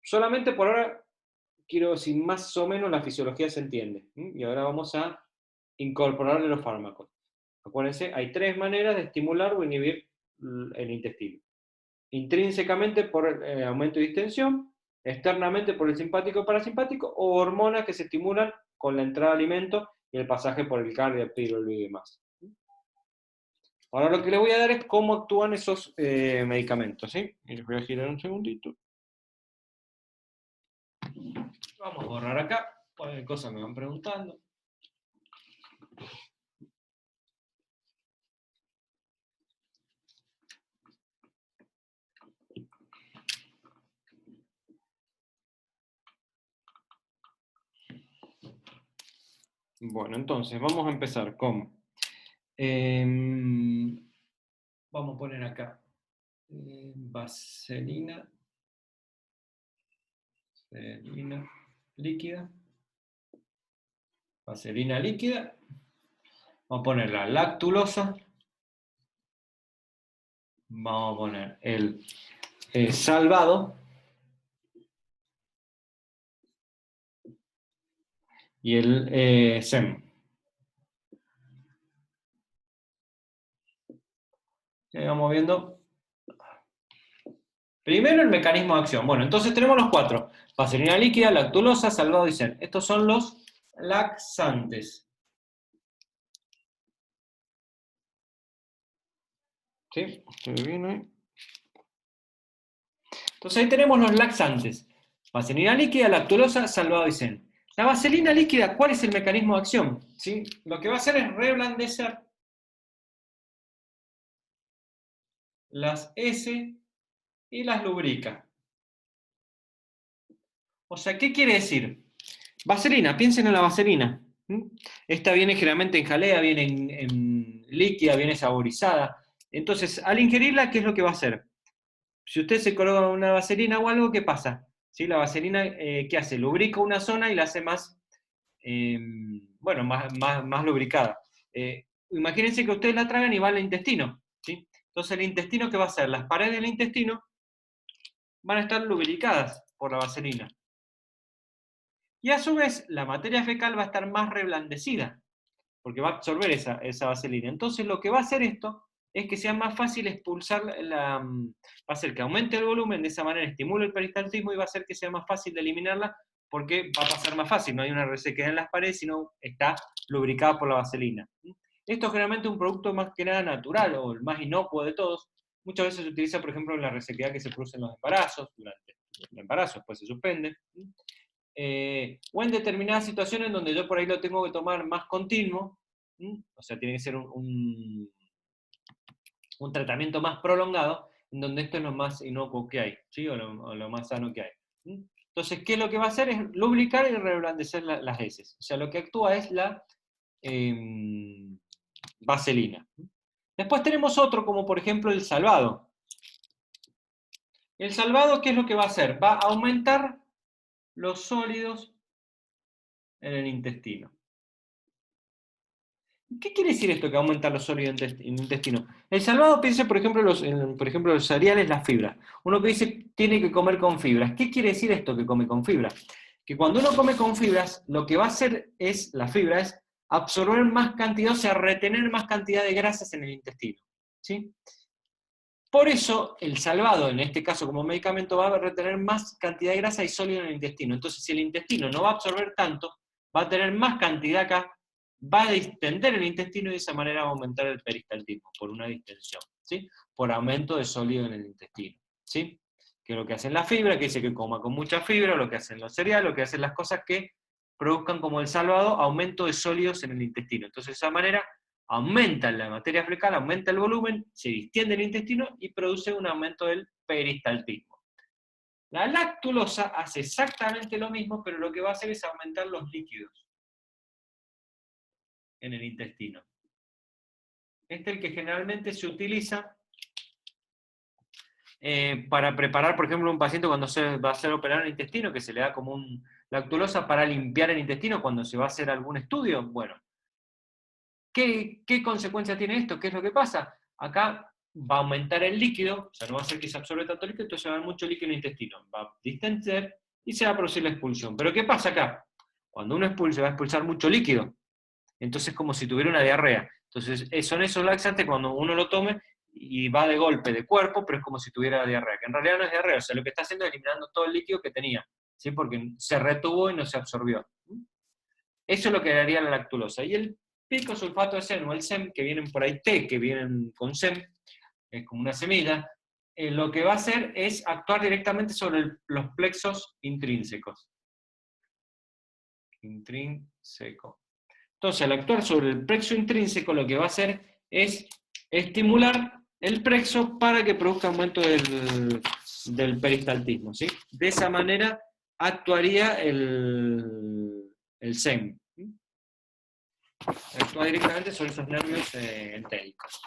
Solamente por ahora quiero decir más o menos la fisiología se entiende. Y ahora vamos a incorporarle los fármacos. Acuérdense, hay 3 maneras de estimular o inhibir el intestino. Intrínsecamente por aumento de distensión, externamente por el simpático y parasimpático, o hormonas que se estimulan con la entrada de alimento y el pasaje por el cardio, el píloro y demás. Ahora lo que les voy a dar es cómo actúan esos medicamentos, ¿sí? Y les voy a girar un segundito. Vamos a borrar acá, cualquier cosa me van preguntando. Bueno, entonces vamos a empezar con... vamos a poner acá vaselina líquida. Vaselina líquida. Vamos a poner la lactulosa. Vamos a poner el salvado. Y el SEM. Vamos viendo. Primero el mecanismo de acción. Bueno, entonces tenemos los 4. Vaselina líquida, lactulosa, salvado y SEM. Estos son los laxantes. ¿Sí? ¿Estoy bien ahí? Entonces ahí tenemos los laxantes. Vaselina líquida, lactulosa, salvado y SEM. La vaselina líquida, ¿cuál es el mecanismo de acción? ¿Sí? Lo que va a hacer es reblandecer las S y las lubrica. O sea, ¿qué quiere decir? Vaselina, piensen en la vaselina. Esta viene generalmente en jalea, viene en líquida, viene saborizada. Entonces, al ingerirla, ¿qué es lo que va a hacer? Si usted se coloca una vaselina o algo, ¿qué pasa? ¿Sí? La vaselina, ¿qué hace? Lubrica una zona y la hace más, bueno, más lubricada. Imagínense que ustedes la tragan y va al intestino, ¿sí? Entonces el intestino, ¿qué va a hacer? Las paredes del intestino van a estar lubricadas por la vaselina. Y a su vez, la materia fecal va a estar más reblandecida, porque va a absorber esa vaselina. Entonces lo que va a hacer esto es que sea más fácil expulsar va a hacer que aumente el volumen, de esa manera estimula el peristaltismo y va a hacer que sea más fácil de eliminarla, porque va a pasar más fácil, no hay una resequedad en las paredes, sino está lubricada por la vaselina. Esto es generalmente un producto más que nada natural, o el más inocuo de todos. Muchas veces se utiliza, por ejemplo, en la resequedad que se produce en los embarazos, durante el embarazo, después se suspende. O en determinadas situaciones donde yo por ahí lo tengo que tomar más continuo, o sea, tiene que ser un tratamiento más prolongado, en donde esto es lo más inocuo que hay, ¿sí? o lo más sano que hay. Entonces, ¿qué es lo que va a hacer? Es lubricar y reblandecer las heces. O sea, lo que actúa es la vaselina. Después tenemos otro, como por ejemplo el salvado. El salvado, ¿qué es lo que va a hacer? Va a aumentar los sólidos en el intestino. ¿Qué quiere decir esto que aumenta los sólidos en el intestino? El salvado piensa, por ejemplo, los cereales, las fibras. Uno que dice tiene que comer con fibras. ¿Qué quiere decir esto que come con fibras? Que cuando uno come con fibras, lo que va a hacer es, la fibra es absorber más cantidad, o sea, retener más cantidad de grasas en el intestino. ¿Sí? Por eso, el salvado, en este caso como medicamento, va a retener más cantidad de grasa y sólido en el intestino. Entonces, si el intestino no va a absorber tanto, va a tener más cantidad acá, va a distender el intestino y de esa manera va a aumentar el peristaltismo, por una distensión, ¿sí? Por aumento de sólido en el intestino, ¿sí? Que es lo que hacen la fibra, que dice que coma con mucha fibra, lo que hacen los cereales, lo que hacen las cosas que produzcan como el salvado, aumento de sólidos en el intestino. Entonces, de esa manera aumenta la materia fecal, aumenta el volumen, se distiende el intestino y produce un aumento del peristaltismo. La lactulosa hace exactamente lo mismo, pero lo que va a hacer es aumentar los líquidos en el intestino. Este es el que generalmente se utiliza para preparar, por ejemplo, un paciente cuando se va a hacer operar el intestino, que se le da como un lactulosa para limpiar el intestino cuando se va a hacer algún estudio. Bueno, ¿qué consecuencia tiene esto? ¿Qué es lo que pasa? Acá va a aumentar el líquido, o sea, no va a hacer que se absorbe tanto líquido, entonces va a haber mucho líquido en el intestino. Va a distender y se va a producir la expulsión. Pero ¿qué pasa acá? Cuando uno expulsa, va a expulsar mucho líquido. Entonces es como si tuviera una diarrea. Entonces son esos laxantes cuando uno lo tome y va de golpe de cuerpo, pero es como si tuviera diarrea, que en realidad no es diarrea, o sea, lo que está haciendo es eliminando todo el líquido que tenía, ¿sí? Porque se retuvo y no se absorbió. Eso es lo que daría la lactulosa. Y el picosulfato de SEM o el SEM, que vienen por ahí té, que vienen con SEM, es como una semilla, lo que va a hacer es actuar directamente sobre los plexos intrínsecos. Intrínseco. Entonces, al actuar sobre el plexo intrínseco, lo que va a hacer es estimular el plexo para que produzca aumento del peristaltismo, ¿sí? De esa manera actuaría el SEM. Actúa directamente sobre esos nervios entéricos.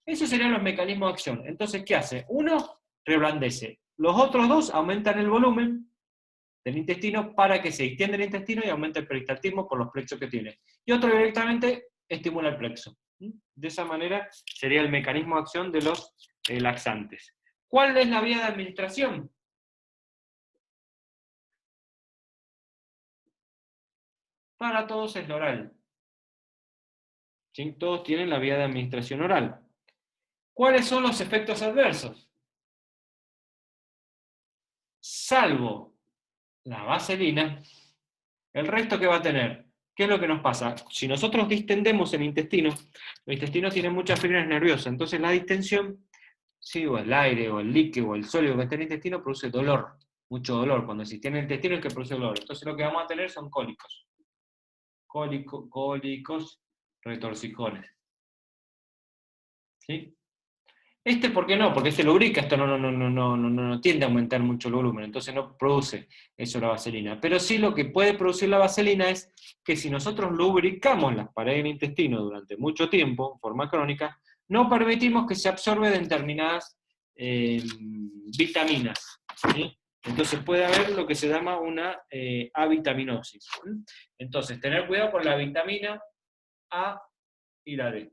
Esos serían los mecanismos de acción. Entonces, ¿qué hace? Uno, reblandece. Los otros dos aumentan el volumen del intestino para que se distienda el intestino y aumente el peristaltismo por los plexos que tiene. Y otro directamente estimula el plexo. De esa manera sería el mecanismo de acción de los laxantes. ¿Cuál es la vía de administración? Para todos es la oral. ¿Sí? Todos tienen la vía de administración oral. ¿Cuáles son los efectos adversos? Salvo la vaselina, el resto que va a tener. ¿Qué es lo que nos pasa? Si nosotros distendemos el intestino tiene muchas fibras nerviosas, entonces la distensión, sí, o el aire, o el líquido, o el sólido que está en el intestino produce dolor, mucho dolor. Cuando se tiene el intestino es que produce dolor. Entonces lo que vamos a tener son cólicos. Cólicos retorcijones. ¿Sí? ¿Por qué no? Porque se lubrica, esto no tiende a aumentar mucho el volumen, entonces no produce eso la vaselina. Pero sí lo que puede producir la vaselina es que si nosotros lubricamos las paredes del intestino durante mucho tiempo, en forma crónica, no permitimos que se absorbe determinadas vitaminas, ¿sí? Entonces puede haber lo que se llama una avitaminosis. Entonces, tener cuidado con la vitamina A y la D.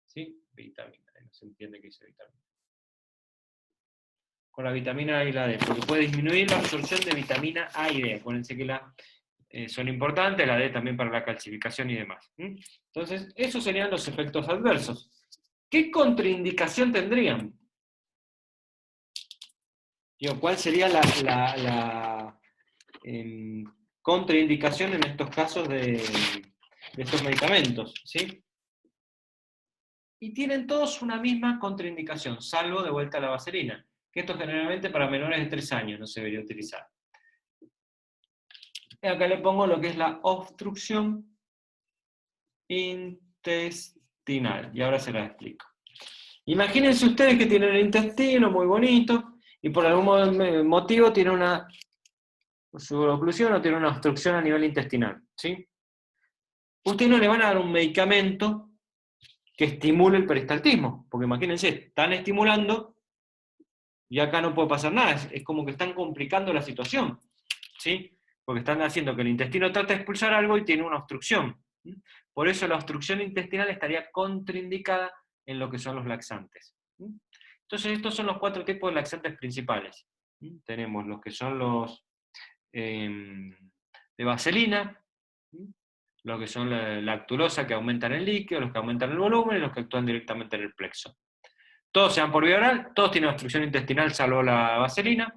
¿Sí? Vitamina, no se entiende qué dice vitamina. Con la vitamina A y la D, porque puede disminuir la absorción de vitamina A y D. Acuérdense que son importantes, la D también para la calcificación y demás. Entonces, esos serían los efectos adversos. ¿Qué contraindicación tendrían? Digo, ¿cuál sería la contraindicación en estos casos de estos medicamentos? ¿Sí? Y tienen todos una misma contraindicación, salvo de vuelta a la vaselina, que esto generalmente para menores de 3 años no se debería utilizar. Y acá le pongo lo que es la obstrucción intestinal, y ahora se la explico. Imagínense ustedes que tienen el intestino muy bonito, y por algún motivo tiene una suboclusión o tiene una obstrucción a nivel intestinal, ¿sí? Ustedes no le van a dar un medicamento que estimule el peristaltismo, porque imagínense, están estimulando y acá no puede pasar nada, es como que están complicando la situación, ¿sí? Porque están haciendo que el intestino trate de expulsar algo y tiene una obstrucción. Por eso la obstrucción intestinal estaría contraindicada en lo que son los laxantes. Entonces estos son los 4 tipos de laxantes principales. Tenemos los que son los de vaselina, los que son la lactulosa, que aumentan el líquido, los que aumentan el volumen y los que actúan directamente en el plexo. Todos se dan por vía oral, todos tienen obstrucción intestinal salvo la vaselina,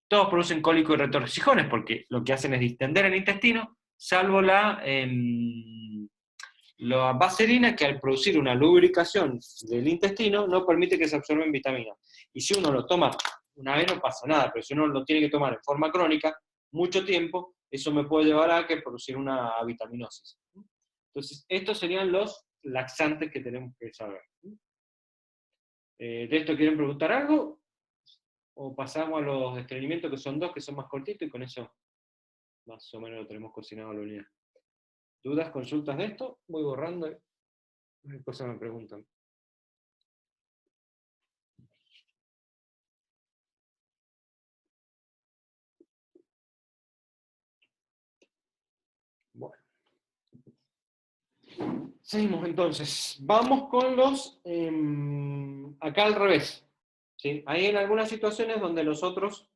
todos producen cólico y retorcijones porque lo que hacen es distender el intestino, salvo la vaselina, que al producir una lubricación del intestino no permite que se absorben vitaminas. Y si uno lo toma una vez no pasa nada, pero si uno lo tiene que tomar en forma crónica, mucho tiempo, eso me puede llevar a que producir una avitaminosis. Entonces, estos serían los laxantes que tenemos que saber. ¿De esto quieren preguntar algo? ¿O pasamos a los estreñimientos, que son 2, que son más cortitos, y con eso más o menos lo tenemos cocinado a la unidad? ¿Dudas, consultas de esto? Voy borrando. ¿Qué cosas me preguntan? Bueno. Seguimos entonces. Vamos con los... acá al revés. ¿Sí? Hay en algunas situaciones donde nosotros,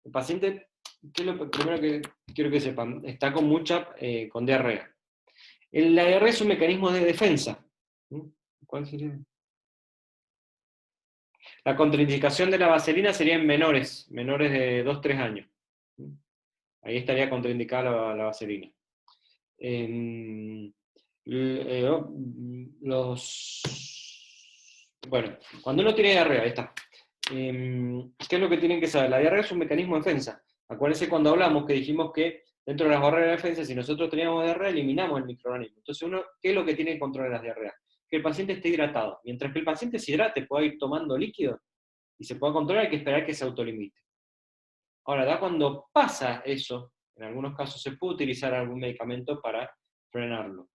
el paciente, ¿qué es lo primero que quiero que sepan? Está con con diarrea. La diarrea es un mecanismo de defensa. ¿Cuál sería? La contraindicación de la vaselina sería en menores de 2-3 años. Ahí estaría contraindicada la vaselina. Bueno, cuando uno tiene diarrea, ahí está. ¿Qué es lo que tienen que saber? La diarrea es un mecanismo de defensa. Acuérdense cuando hablamos que dijimos que dentro de las barreras de defensa, si nosotros teníamos diarrea, eliminamos el microorganismo. Entonces, ¿qué es lo que tiene que controlar las diarreas? Que el paciente esté hidratado. Mientras que el paciente se hidrate, pueda ir tomando líquido y se pueda controlar, hay que esperar que se autolimite. Ahora, cuando pasa eso, en algunos casos se puede utilizar algún medicamento para frenarlo.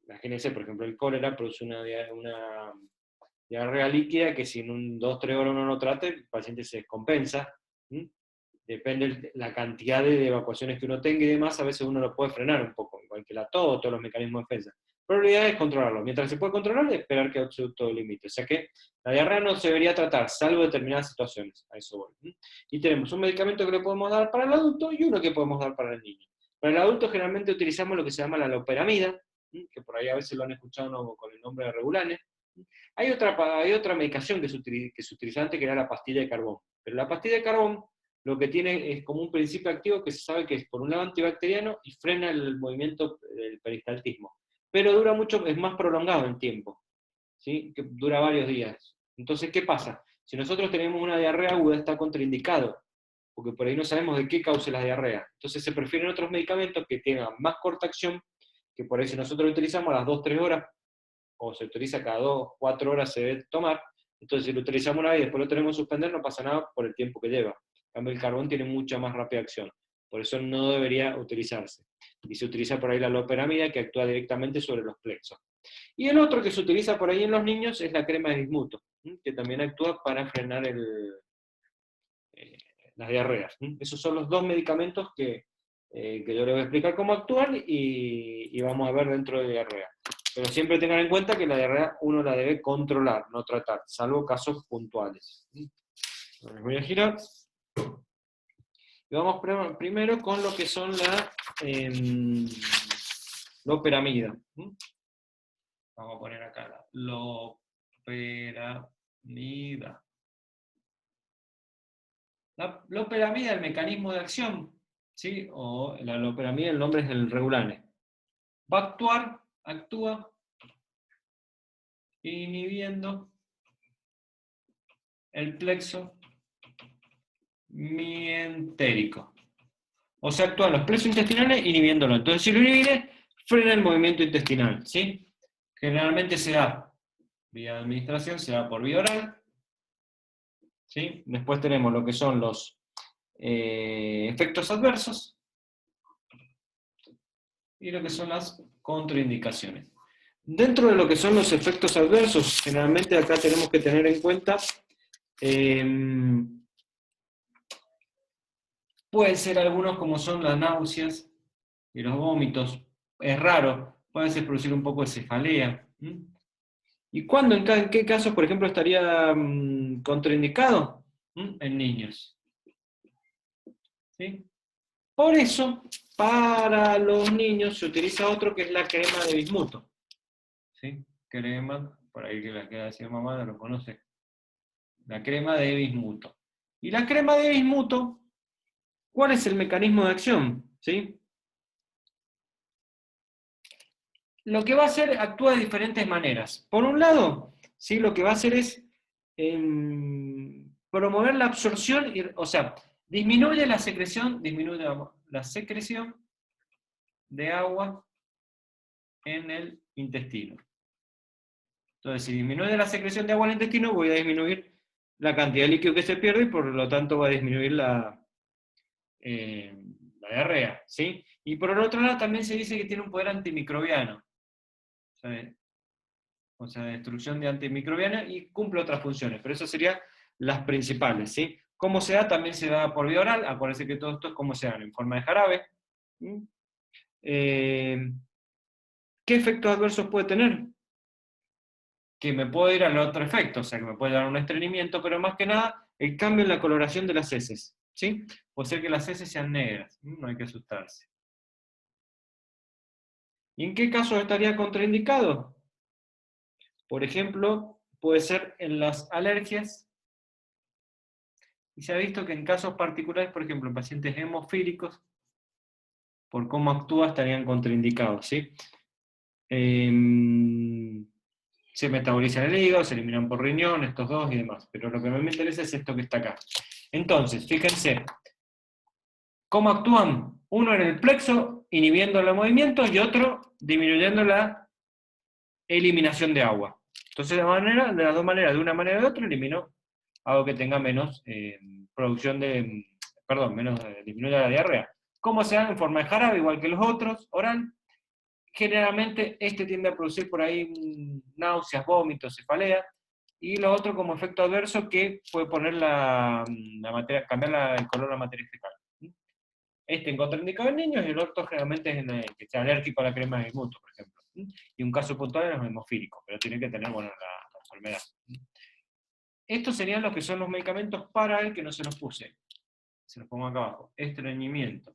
Imagínense, por ejemplo, el cólera produce una diarrea líquida que si en 2-3 horas uno no trate, el paciente se descompensa. Depende de la cantidad de evacuaciones que uno tenga y demás, a veces uno lo puede frenar un poco, igual que todos los mecanismos de defensa. Pero la idea es controlarlo. Mientras se puede controlar, es esperar que se autolimite. O sea que la diarrea no se debería tratar, salvo determinadas situaciones. A eso voy. Y tenemos un medicamento que le podemos dar para el adulto y uno que podemos dar para el niño. Para el adulto generalmente utilizamos lo que se llama la loperamida, que por ahí a veces lo han escuchado con el nombre de Regulanes. Hay otra medicación que se utiliza antes, que era la pastilla de carbón. Pero la pastilla de carbón lo que tiene es como un principio activo que se sabe que es por un lado antibacteriano y frena el movimiento del peristaltismo. Pero dura mucho, es más prolongado en tiempo, ¿sí? Que dura varios días. Entonces, ¿qué pasa? Si nosotros tenemos una diarrea aguda, está contraindicado, porque por ahí no sabemos de qué cause la diarrea. Entonces se prefieren otros medicamentos que tengan más corta acción, que por ahí si nosotros lo utilizamos a las 2-3 horas, o se utiliza cada 2-4 horas se debe tomar, entonces si lo utilizamos una vez y después lo tenemos que suspender, no pasa nada por el tiempo que lleva. En cambio el carbón tiene mucha más rápida acción, por eso no debería utilizarse. Y se utiliza por ahí la loperamida, que actúa directamente sobre los plexos. Y el otro que se utiliza por ahí en los niños es la crema de bismuto, que también actúa para frenar las diarreas. Esos son los dos medicamentos que yo les voy a explicar cómo actúan y vamos a ver dentro de diarrea. Pero siempre tengan en cuenta que la diarrea uno la debe controlar, no tratar, salvo casos puntuales. Les voy a girar. Y vamos primero con lo que son la loperamida. Vamos a poner acá la loperamida. La loperamida, el mecanismo de acción, ¿sí? O la loperamida, el nombre es el Regulane. Va a actúa inhibiendo el plexo mientérico. O sea, actúan los plexos intestinales inhibiéndolo. Entonces, si lo inhibe, frena el movimiento intestinal, ¿sí? Generalmente se da vía administración, se da por vía oral, ¿sí? Después tenemos lo que son los efectos adversos y lo que son las contraindicaciones. Dentro de lo que son los efectos adversos, generalmente acá tenemos que tener en cuenta, pueden ser algunos como son las náuseas y los vómitos. Es raro, puede ser producir un poco de cefalea. ¿Y cuándo, en qué casos, por ejemplo, estaría contraindicado? En niños. ¿Sí? Por eso, para los niños se utiliza otro que es la crema de bismuto. ¿Sí? Crema, por ahí que la queda decía mamá, lo conoce. La crema de bismuto. Y la crema de bismuto, ¿cuál es el mecanismo de acción? ¿Sí? Lo que va a hacer, actúa de diferentes maneras. Por un lado, ¿sí? Lo que va a hacer es promover la absorción, o sea, disminuye la secreción de agua en el intestino. Entonces, si disminuye la secreción de agua en el intestino, voy a disminuir la cantidad de líquido que se pierde y por lo tanto va a disminuir la diarrea, ¿sí? Y por el otro lado también se dice que tiene un poder antimicrobiano, o sea, destrucción de antimicrobiana y cumple otras funciones, pero esas serían las principales, ¿sí? ¿Cómo se da? También se da por vía oral, acuérdense que todo esto es como se dan, en forma de jarabe. ¿Qué efectos adversos puede tener? Que me puede ir al otro efecto, o sea, que me puede dar un estreñimiento, pero más que nada, el cambio en la coloración de las heces, ¿sí? Puede ser que las heces sean negras, no hay que asustarse. ¿Y en qué caso estaría contraindicado? Por ejemplo, puede ser en las alergias, y se ha visto que en casos particulares, por ejemplo, en pacientes hemofílicos, por cómo actúa estarían contraindicados, ¿sí? Se metabolizan en el hígado, se eliminan por riñón, estos dos y demás, pero lo que más me interesa es esto que está acá. Entonces, fíjense, ¿cómo actúan? Uno en el plexo, inhibiendo los movimientos, y otro disminuyendo la eliminación de agua. Entonces, de las dos maneras, de una manera o de otra, elimino algo que tenga menos producción de, perdón, menos disminuye la diarrea. ¿Cómo se da? En forma de jarabe, igual que los otros, oral. Generalmente este tiende a producir por ahí náuseas, vómitos, cefalea, y lo otro como efecto adverso que puede poner la materia, cambiar el color de la materia fecal. Este en contraindicado en niños y el otro generalmente es en el que sea alérgico a la crema de bismuto, por ejemplo. Y un caso puntual en los hemofílicos, pero tiene que tener, bueno, la enfermedad. Estos serían los que son los medicamentos para el que no se los puse. Se los pongo acá abajo. Estreñimiento.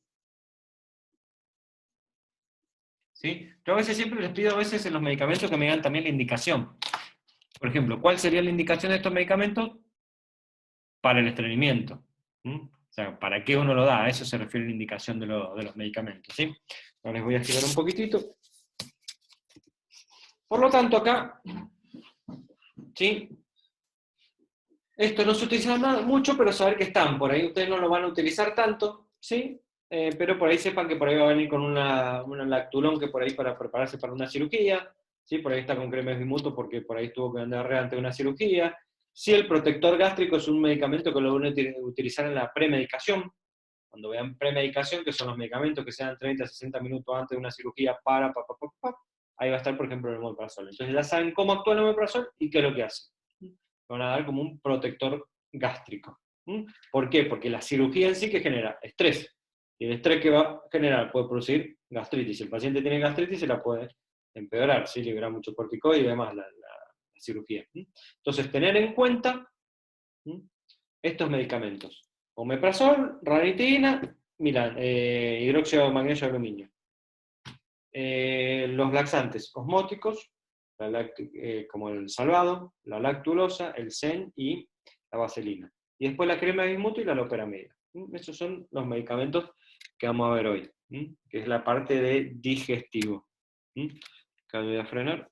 ¿Sí? Yo a veces siempre les pido a veces en los medicamentos que me digan también la indicación. Por ejemplo, ¿cuál sería la indicación de estos medicamentos? Para el estreñimiento. O sea, ¿para qué uno lo da? A eso se refiere la indicación de los medicamentos. ¿Sí? Ahora les voy a girar un poquitito. Por lo tanto, acá, ¿sí? Esto no se utiliza mucho, pero saber que están. Por ahí ustedes no lo van a utilizar tanto, ¿sí? Pero por ahí sepan que por ahí va a venir con una lactulón que por ahí para prepararse para una cirugía, ¿sí? Por ahí está con crema de bismuto porque por ahí estuvo que andar antes de una cirugía. Sí, el protector gástrico es un medicamento que lo van a utilizar en la premedicación. Cuando vean premedicación, que son los medicamentos que se dan 30 a 60 minutos antes de una cirugía ahí va a estar, por ejemplo, el omeprazol. Entonces ya saben cómo actúa el omeprazol y qué es lo que hace. Van a dar como un protector gástrico. ¿Por qué? Porque la cirugía en sí que genera estrés. Y el estrés que va a generar puede producir gastritis. Si el paciente tiene gastritis, se la puede empeorar, ¿sí? Libera mucho corticoide y demás la cirugía. Entonces, tener en cuenta estos medicamentos. Omeprazol, ranitidina, hidróxido de magnesio de aluminio. Los laxantes osmóticos, como el salvado, la lactulosa, el zen y la vaselina. Y después la crema de bismuto y la loperamida. Esos son los medicamentos que vamos a ver hoy, que es la parte de digestivo. Acá voy a frenar.